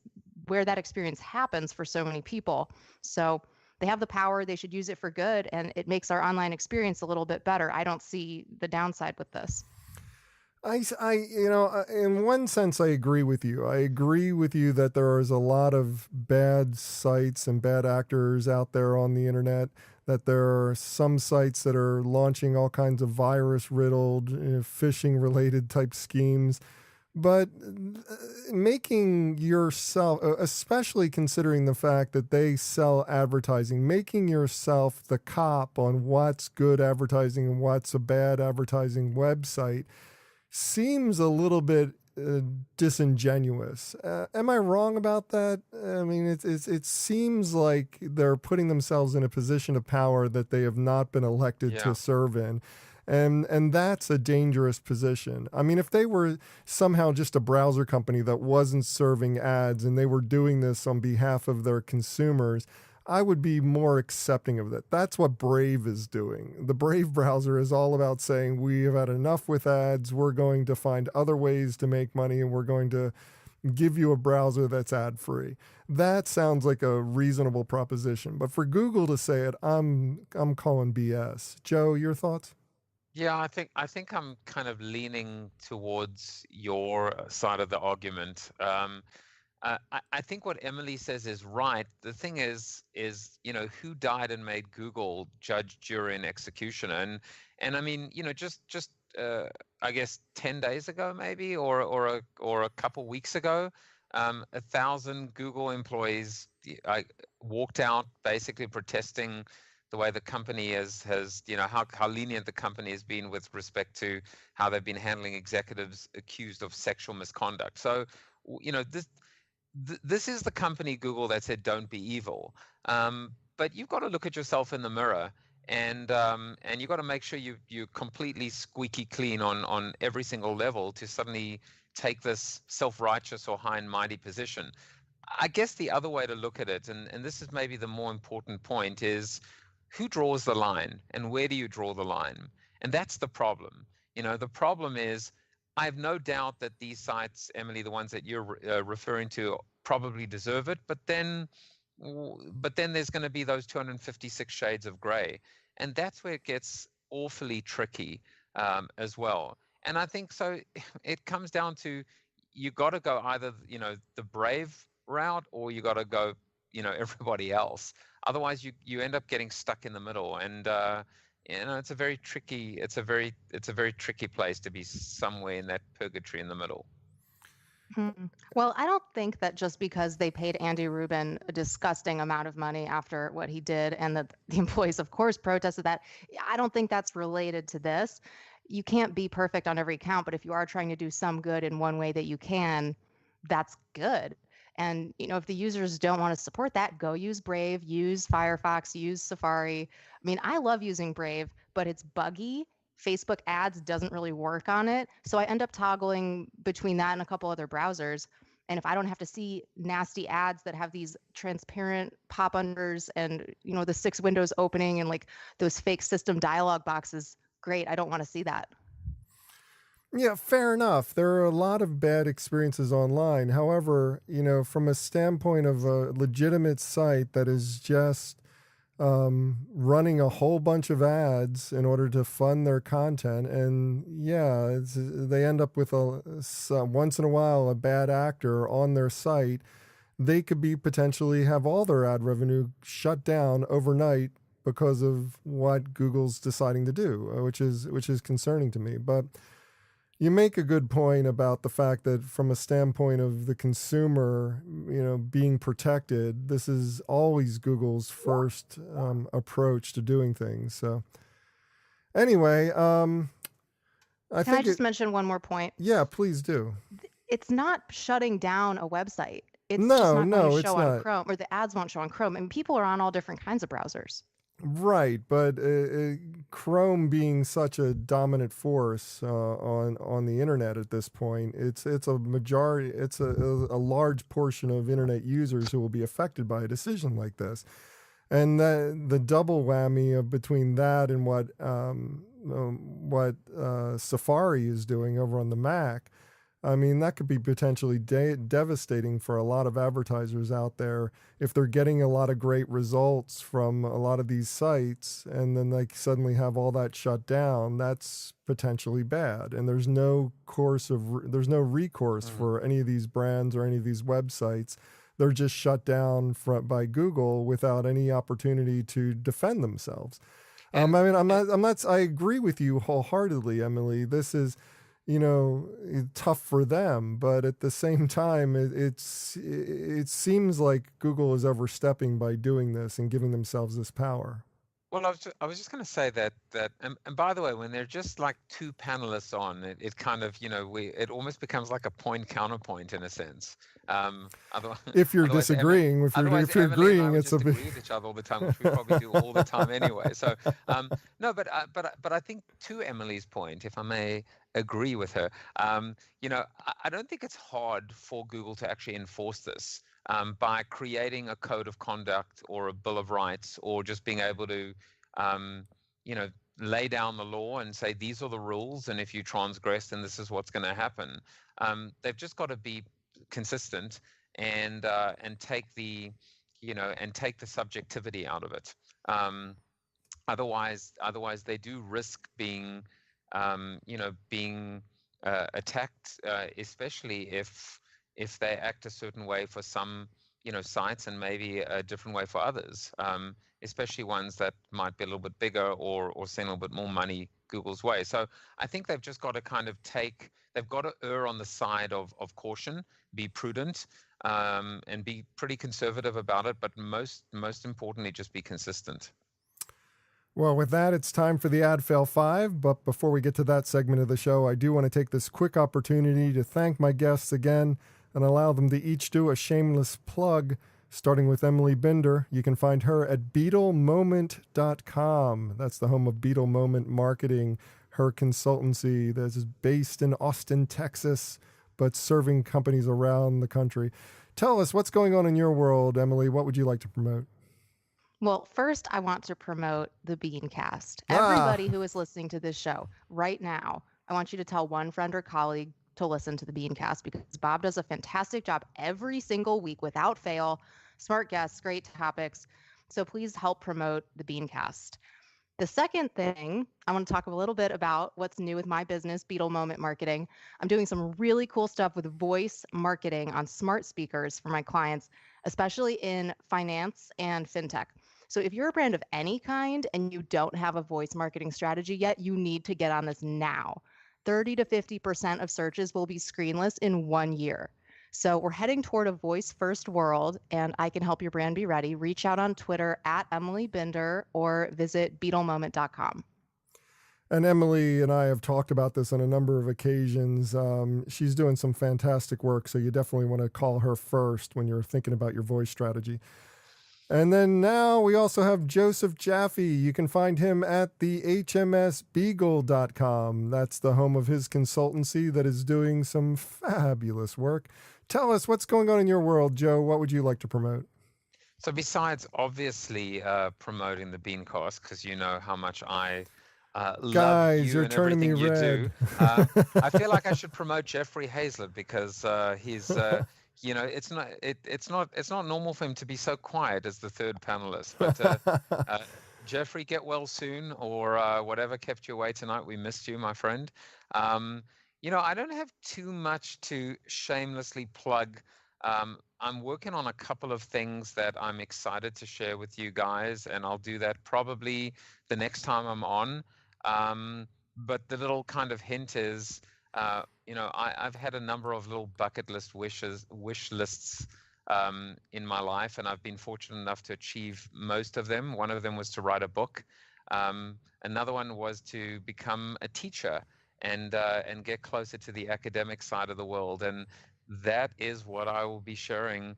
where that experience happens for so many people. So they have the power, they should use it for good, and it makes our online experience a little bit better. I don't see the downside with this. In one sense, I agree with you. I agree with you that there is a lot of bad sites and bad actors out there on the internet, that there are some sites that are launching all kinds of virus-riddled, phishing-related type schemes. But making yourself, especially considering the fact that they sell advertising, making yourself the cop on what's good advertising and what's a bad advertising website seems a little bit disingenuous. Am I wrong about that? I mean, it seems like they're putting themselves in a position of power that they have not been elected to serve in. And that's a dangerous position. I mean, if they were somehow just a browser company that wasn't serving ads and they were doing this on behalf of their consumers, I would be more accepting of that. That's what Brave is doing. The Brave browser is all about saying, we have had enough with ads. We're going to find other ways to make money, and we're going to give you a browser that's ad-free. That sounds like a reasonable proposition. But for Google to say it, I'm calling BS. Joe, your thoughts? Yeah, I think I'm kind of leaning towards your side of the argument. I think what Emily says is right. The thing is, who died and made Google judge, jury, and executioner? And I mean, just I guess 10 days ago, maybe, or a couple weeks ago, 1,000 Google employees walked out basically protesting the way the company has how lenient the company has been with respect to how they've been handling executives accused of sexual misconduct. So, this is the company, Google, that said don't be evil. But you've got to look at yourself in the mirror, and you've got to make sure you're completely squeaky clean on every single level to suddenly take this self-righteous or high and mighty position. I guess the other way to look at it, and this is maybe the more important point, is who draws the line and where do you draw the line? And that's the problem. The problem is, I have no doubt that these sites, Emily, the ones that you're referring to, probably deserve it. But then there's going to be those 256 shades of gray, and that's where it gets awfully tricky as well. And I think so. It comes down to you got to go either the Brave route, or you got to go everybody else. Otherwise, you end up getting stuck in the middle, and it's a very tricky place to be somewhere in that purgatory in the middle. Well, I don't think that just because they paid Andy Rubin a disgusting amount of money after what he did, and that the employees, of course, protested that, I don't think that's related to this. You can't be perfect on every count, but if you are trying to do some good in one way that you can, that's good. And, if the users don't want to support that, go use Brave, use Firefox, use Safari. I mean, I love using Brave, but it's buggy. Facebook ads doesn't really work on it. So I end up toggling between that and a couple other browsers. And if I don't have to see nasty ads that have these transparent pop unders and, the 6 windows opening and like those fake system dialog boxes, great. I don't want to see that. Yeah, fair enough. There are a lot of bad experiences online. However, from a standpoint of a legitimate site that is just running a whole bunch of ads in order to fund their content. And yeah, they end up with once in a while a bad actor on their site. They could be potentially have all their ad revenue shut down overnight because of what Google's deciding to do, which is concerning to me. But you make a good point about the fact that from a standpoint of the consumer, being protected, this is always Google's first approach to doing things. So anyway, Can I just mention one more point? Yeah, please do. It's not shutting down a website. It's No, just not no, going to it's show on not. Chrome, or the ads won't show on Chrome. And people are on all different kinds of browsers. Right, but Chrome being such a dominant force on the internet at this point, it's a majority, it's a large portion of internet users who will be affected by a decision like this, and the double whammy of between that and what Safari is doing over on the Mac. I mean, that could be potentially devastating for a lot of advertisers out there if they're getting a lot of great results from a lot of these sites and then they suddenly have all that shut down. That's potentially bad. And there's no recourse for any of these brands or any of these websites. They're just shut down by Google without any opportunity to defend themselves. I agree with you wholeheartedly, Emily. This is, tough for them, but at the same time, it seems like Google is overstepping by doing this and giving themselves this power. Well, I was just going to say that and by the way, when they're just like two panelists on, it kind of it almost becomes like a point counterpoint in a sense. If you're disagreeing, if you're agreeing, it's agree with each other all the time, which we probably do all the time anyway. So no, but I think to Emily's point, if I may agree with her, I don't think it's hard for Google to actually enforce this. By creating a code of conduct or a bill of rights, or just being able to, lay down the law and say these are the rules, and if you transgress, then this is what's going to happen. They've just got to be consistent and take the subjectivity out of it. Otherwise, they do risk being attacked, especially if they act a certain way for some sites and maybe a different way for others, especially ones that might be a little bit bigger or send a little bit more money Google's way. So I think they've just got to they've got to err on the side of caution, be prudent, and be pretty conservative about it, but most importantly, just be consistent. Well, with that, it's time for the Ad Fail 5. But before we get to that segment of the show, I do want to take this quick opportunity to thank my guests again and allow them to each do a shameless plug, starting with Emily Binder. You can find her at BeetleMoment.com. That's the home of Beetle Moment Marketing, her consultancy that is based in Austin, Texas, but serving companies around the country. Tell us what's going on in your world, Emily. What would you like to promote? Well, first, I want to promote the BeanCast. Everybody who is listening to this show right now, I want you to tell one friend or colleague to listen to the BeanCast, because Bob does a fantastic job every single week without fail. Smart guests, great topics. So please help promote the BeanCast. The second thing, I want to talk a little bit about what's new with my business, Beetle Moment Marketing. I'm doing some really cool stuff with voice marketing on smart speakers for my clients, especially in finance and fintech. So if you're a brand of any kind and you don't have a voice marketing strategy yet, you need to get on this now. 30 to 50% of searches will be screenless in 1 year. So we're heading toward a voice-first world, and I can help your brand be ready. Reach out on Twitter at Emily Binder or visit BeetleMoment.com. And Emily and I have talked about this on a number of occasions. She's doing some fantastic work, so you definitely want to call her first when you're thinking about your voice strategy. And then now we also have Joseph Jaffe. You can find him at the HMSBeagle.com. That's the home of his consultancy that is doing some fabulous work. Tell us what's going on in your world, Joe. What would you like to promote? So besides obviously promoting the BeanCast, because you know how much I love you you're and turning everything me you red. do, I feel like I should promote Jeffrey Hazlett, because it's not normal for him to be so quiet as the third panelist. But Jeffrey, get well soon, or whatever kept you away tonight. We missed you, my friend. I don't have too much to shamelessly plug. I'm working on a couple of things that I'm excited to share with you guys, and I'll do that probably the next time I'm on. But the little kind of hint is, I've had a number of little bucket list wish lists in my life, and I've been fortunate enough to achieve most of them. One of them was to write a book. Another one was to become a teacher and get closer to the academic side of the world. And that is what I will be sharing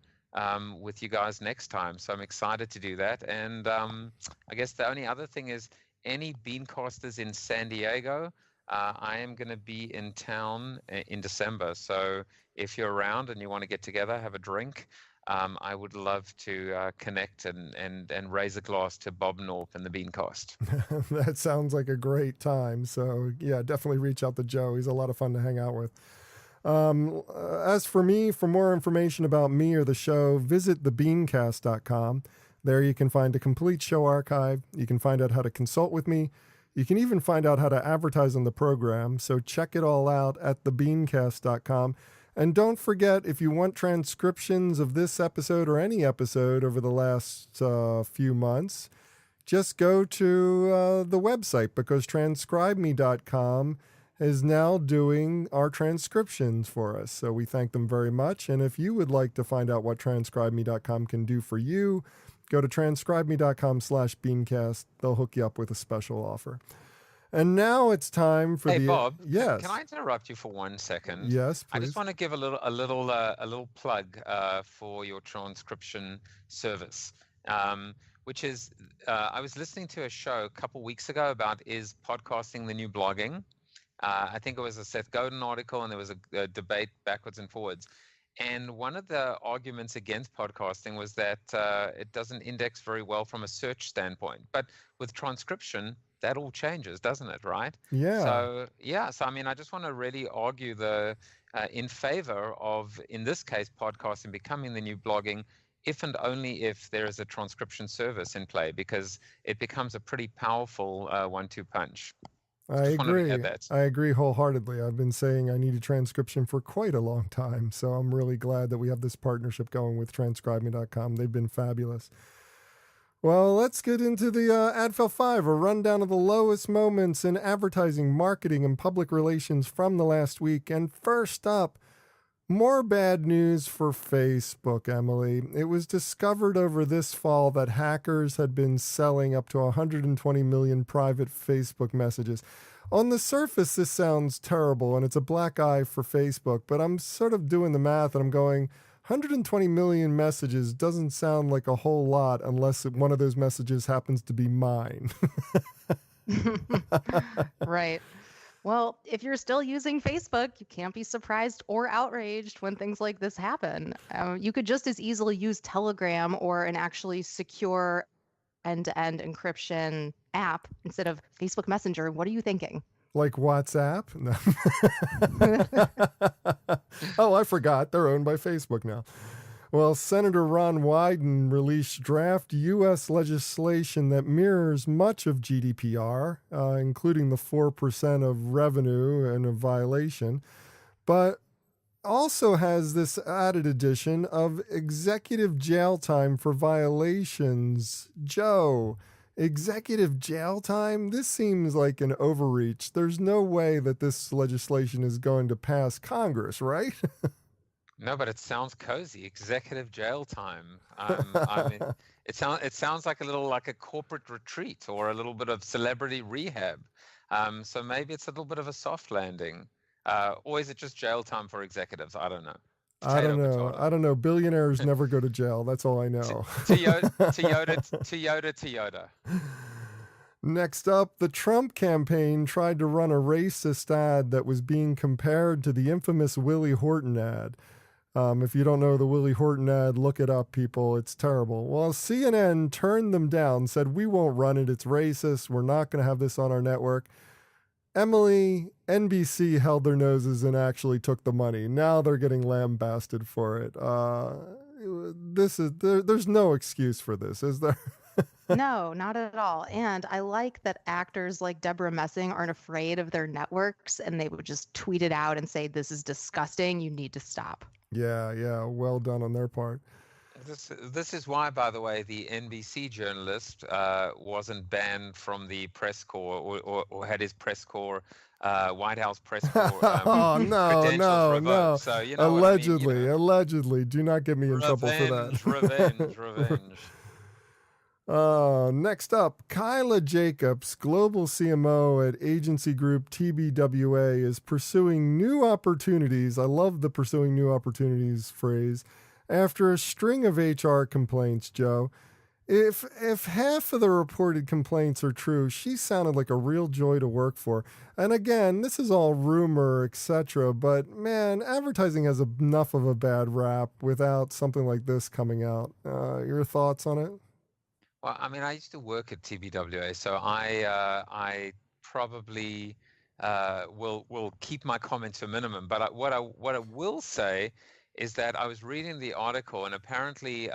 with you guys next time. So I'm excited to do that. And I guess the only other thing is, any BeanCasters in San Diego, I am going to be in town in December. So if you're around and you want to get together, have a drink, I would love to connect and raise a glass to Bob Norp and the BeanCast. That sounds like a great time. So yeah, definitely reach out to Joe. He's a lot of fun to hang out with. As for me, for more information about me or the show, visit thebeancast.com. There you can find a complete show archive. You can find out how to consult with me. You can even find out how to advertise on the program. So check it all out at thebeancast.com. And don't forget, if you want transcriptions of this episode or any episode over the last few months, just go to the website, because transcribeme.com is now doing our transcriptions for us. So we thank them very much. And if you would like to find out what transcribeme.com can do for you, go to transcribeme.com/BeanCast. They'll hook you up with a special offer. And now it's time for Bob. Yes. Can I interrupt you for 1 second? Yes, please. I just want to give a little plug for your transcription service, which is I was listening to a show a couple weeks ago about, is podcasting the new blogging? I think it was a Seth Godin article, and there was a debate backwards and forwards. And one of the arguments against podcasting was that it doesn't index very well from a search standpoint. But with transcription, that all changes, doesn't it? Right? Yeah. So I mean, I just want to really argue in favor of, in this case, podcasting becoming the new blogging, if and only if there is a transcription service in play, because it becomes a pretty powerful 1-2 punch. I agree. I agree wholeheartedly. I've been saying I need a transcription for quite a long time, so I'm really glad that we have this partnership going with transcribeme.com. They've been fabulous. Well, let's get into the AdFel 5, a rundown of the lowest moments in advertising, marketing, and public relations from the last week. And first up, more bad news for Facebook, Emily. It was discovered over this fall that hackers had been selling up to 120 million private Facebook messages. On the surface, this sounds terrible, and it's a black eye for Facebook, but I'm sort of doing the math, and I'm going, 120 million messages doesn't sound like a whole lot unless one of those messages happens to be mine. Right. Well, if you're still using Facebook, you can't be surprised or outraged when things like this happen. You could just as easily use Telegram or an actually secure end-to-end encryption app instead of Facebook Messenger. What are you thinking? Like WhatsApp? No. Oh, I forgot. They're owned by Facebook now. Well, Senator Ron Wyden released draft U.S. legislation that mirrors much of GDPR, including the 4% of revenue and a violation, but also has this added addition of executive jail time for violations. Joe, executive jail time? This seems like an overreach. There's no way that this legislation is going to pass Congress, right? No, but it sounds cozy. Executive jail time. I mean, it sounds like a corporate retreat or a little bit of celebrity rehab. So maybe it's a little bit of a soft landing. Or is it just jail time for executives? I don't know. I don't know. Billionaires never go to jail. That's all I know. Teayota. Next up, the Trump campaign tried to run a racist ad that was being compared to the infamous Willie Horton ad. If you don't know the Willie Horton ad, look it up, people. It's terrible. Well, CNN turned them down, said, we won't run it. It's racist. We're not going to have this on our network. Emily, NBC held their noses and actually took the money. Now they're getting lambasted for it. There's no excuse for this, is there? No, not at all. And I like that actors like Deborah Messing aren't afraid of their networks and they would just tweet it out and say, this is disgusting. You need to stop. Yeah. Well done on their part. This is why, by the way, the NBC journalist wasn't banned from the press corps or had his press corps, White House press corps. Oh, no. Revoked. So, you know Allegedly. Do not get me in trouble for that. Revenge. Next up, Kyla Jacobs, Global CMO at agency group TBWA, is pursuing new opportunities. I love the pursuing new opportunities phrase. After a string of HR complaints, Joe. If half of the reported complaints are true, she sounded like a real joy to work for. And again, this is all rumor, etc. But man, advertising has enough of a bad rap without something like this coming out. Your thoughts on it? Well, I mean, I used to work at TBWA, so I probably will keep my comment to a minimum. But what I will say is that I was reading the article, and apparently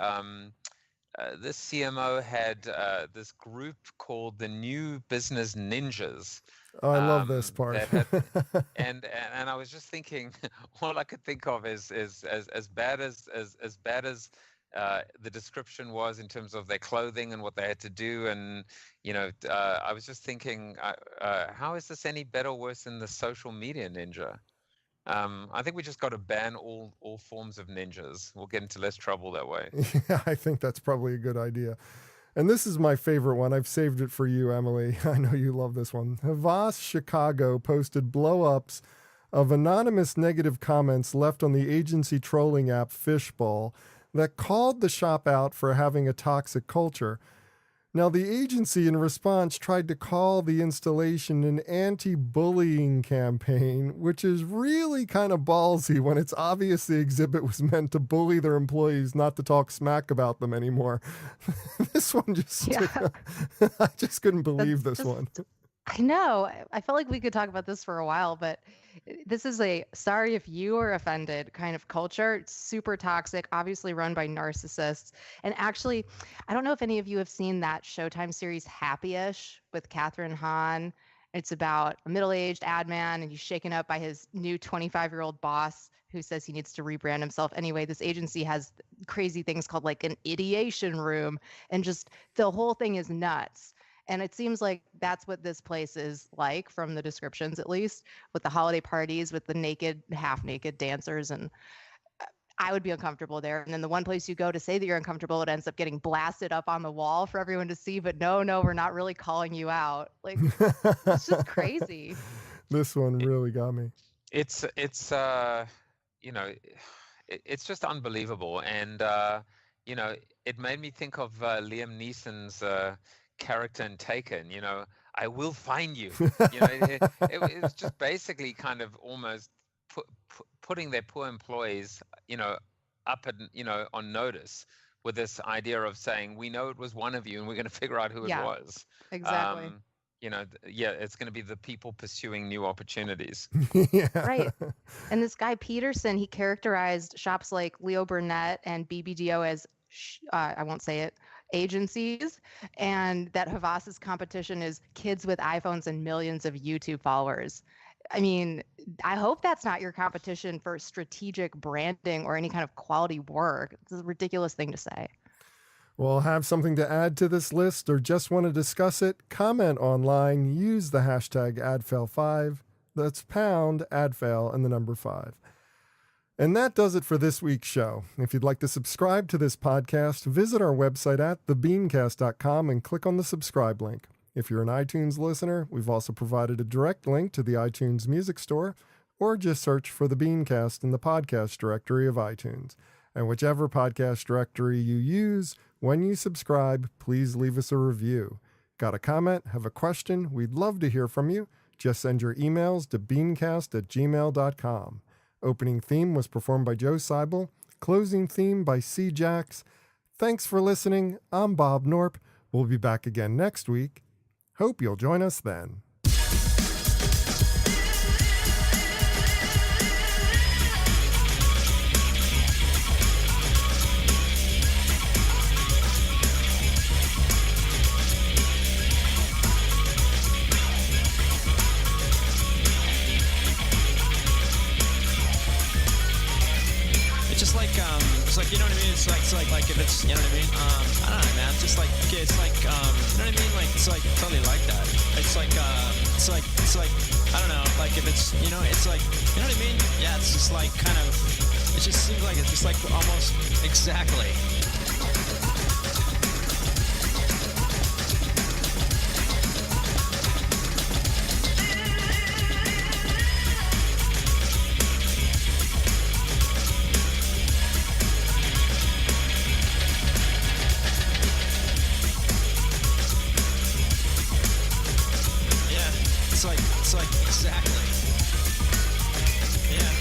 this CMO had this group called the New Business Ninjas. Oh, I love this part. and I was just thinking, all I could think of is as bad as the description was in terms of their clothing and what they had to do, and I was just thinking, how is this any better or worse than the social media ninja? I think we just got to ban all forms of ninjas. We'll get into less trouble that way. Yeah, I think that's probably a good idea. And this is my favorite one. I've saved it for you, Emily. I know you love this one. Havas Chicago posted blow-ups of anonymous negative comments left on the agency trolling app Fishbowl that called the shop out for having a toxic culture. Now, the agency, in response, tried to call the installation an anti-bullying campaign, which is really kind of ballsy when it's obvious the exhibit was meant to bully their employees, not to talk smack about them anymore. This one I just couldn't believe this one. I know. I felt like we could talk about this for a while, but this is a sorry if you are offended kind of culture. It's super toxic, obviously run by narcissists. And actually, I don't know if any of you have seen that Showtime series Happy-ish with Katherine Hahn. It's about a middle-aged ad man, and he's shaken up by his new 25-year-old boss who says he needs to rebrand himself. Anyway, this agency has crazy things called like an ideation room, and just the whole thing is nuts. And it seems like that's what this place is like, from the descriptions at least, with the holiday parties, with the naked, half-naked dancers. And I would be uncomfortable there. And then the one place you go to say that you're uncomfortable, it ends up getting blasted up on the wall for everyone to see. But no, we're not really calling you out. Like, it's just crazy. This one really got me. It's just unbelievable. And, it made me think of Liam Neeson's character in Taken. I will find you. It was just basically kind of almost putting their poor employees, up and on notice with this idea of saying, we know it was one of you, and we're going to figure out who it was. Exactly. It's going to be the people pursuing new opportunities. Yeah. Right. And this guy Peterson, he characterized shops like Leo Burnett and BBDO as I won't say it, agencies, and that Havas's competition is kids with iPhones and millions of YouTube followers. I mean, I hope that's not your competition for strategic branding or any kind of quality work. It's a ridiculous thing to say. Well, have something to add to this list or just want to discuss it? Comment online. Use the hashtag AdFail5. That's pound AdFail and the number 5. And that does it for this week's show. If you'd like to subscribe to this podcast, visit our website at thebeancast.com and click on the subscribe link. If you're an iTunes listener, we've also provided a direct link to the iTunes Music Store, or just search for the BeanCast in the podcast directory of iTunes. And whichever podcast directory you use, when you subscribe, please leave us a review. Got a comment? Have a question? We'd love to hear from you. Just send your emails to beancast@gmail.com. Opening theme was performed by Joe Seibel. Closing theme by C. Jax. Thanks for listening. I'm Bob Norp. We'll be back again next week. Hope you'll join us then. Like if it's, you know what I mean? I don't know, man. It's just like, okay, it's like, you know what I mean? Like, it's like totally like that. It's like, I don't know, like if it's, you know, it's like, you know what I mean? Yeah, it's just like kind of, it just seems like it's just like almost exactly. It's like exactly. Yeah.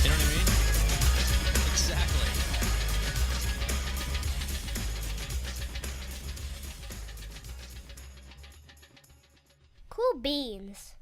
You know what I mean? Exactly. Cool beans.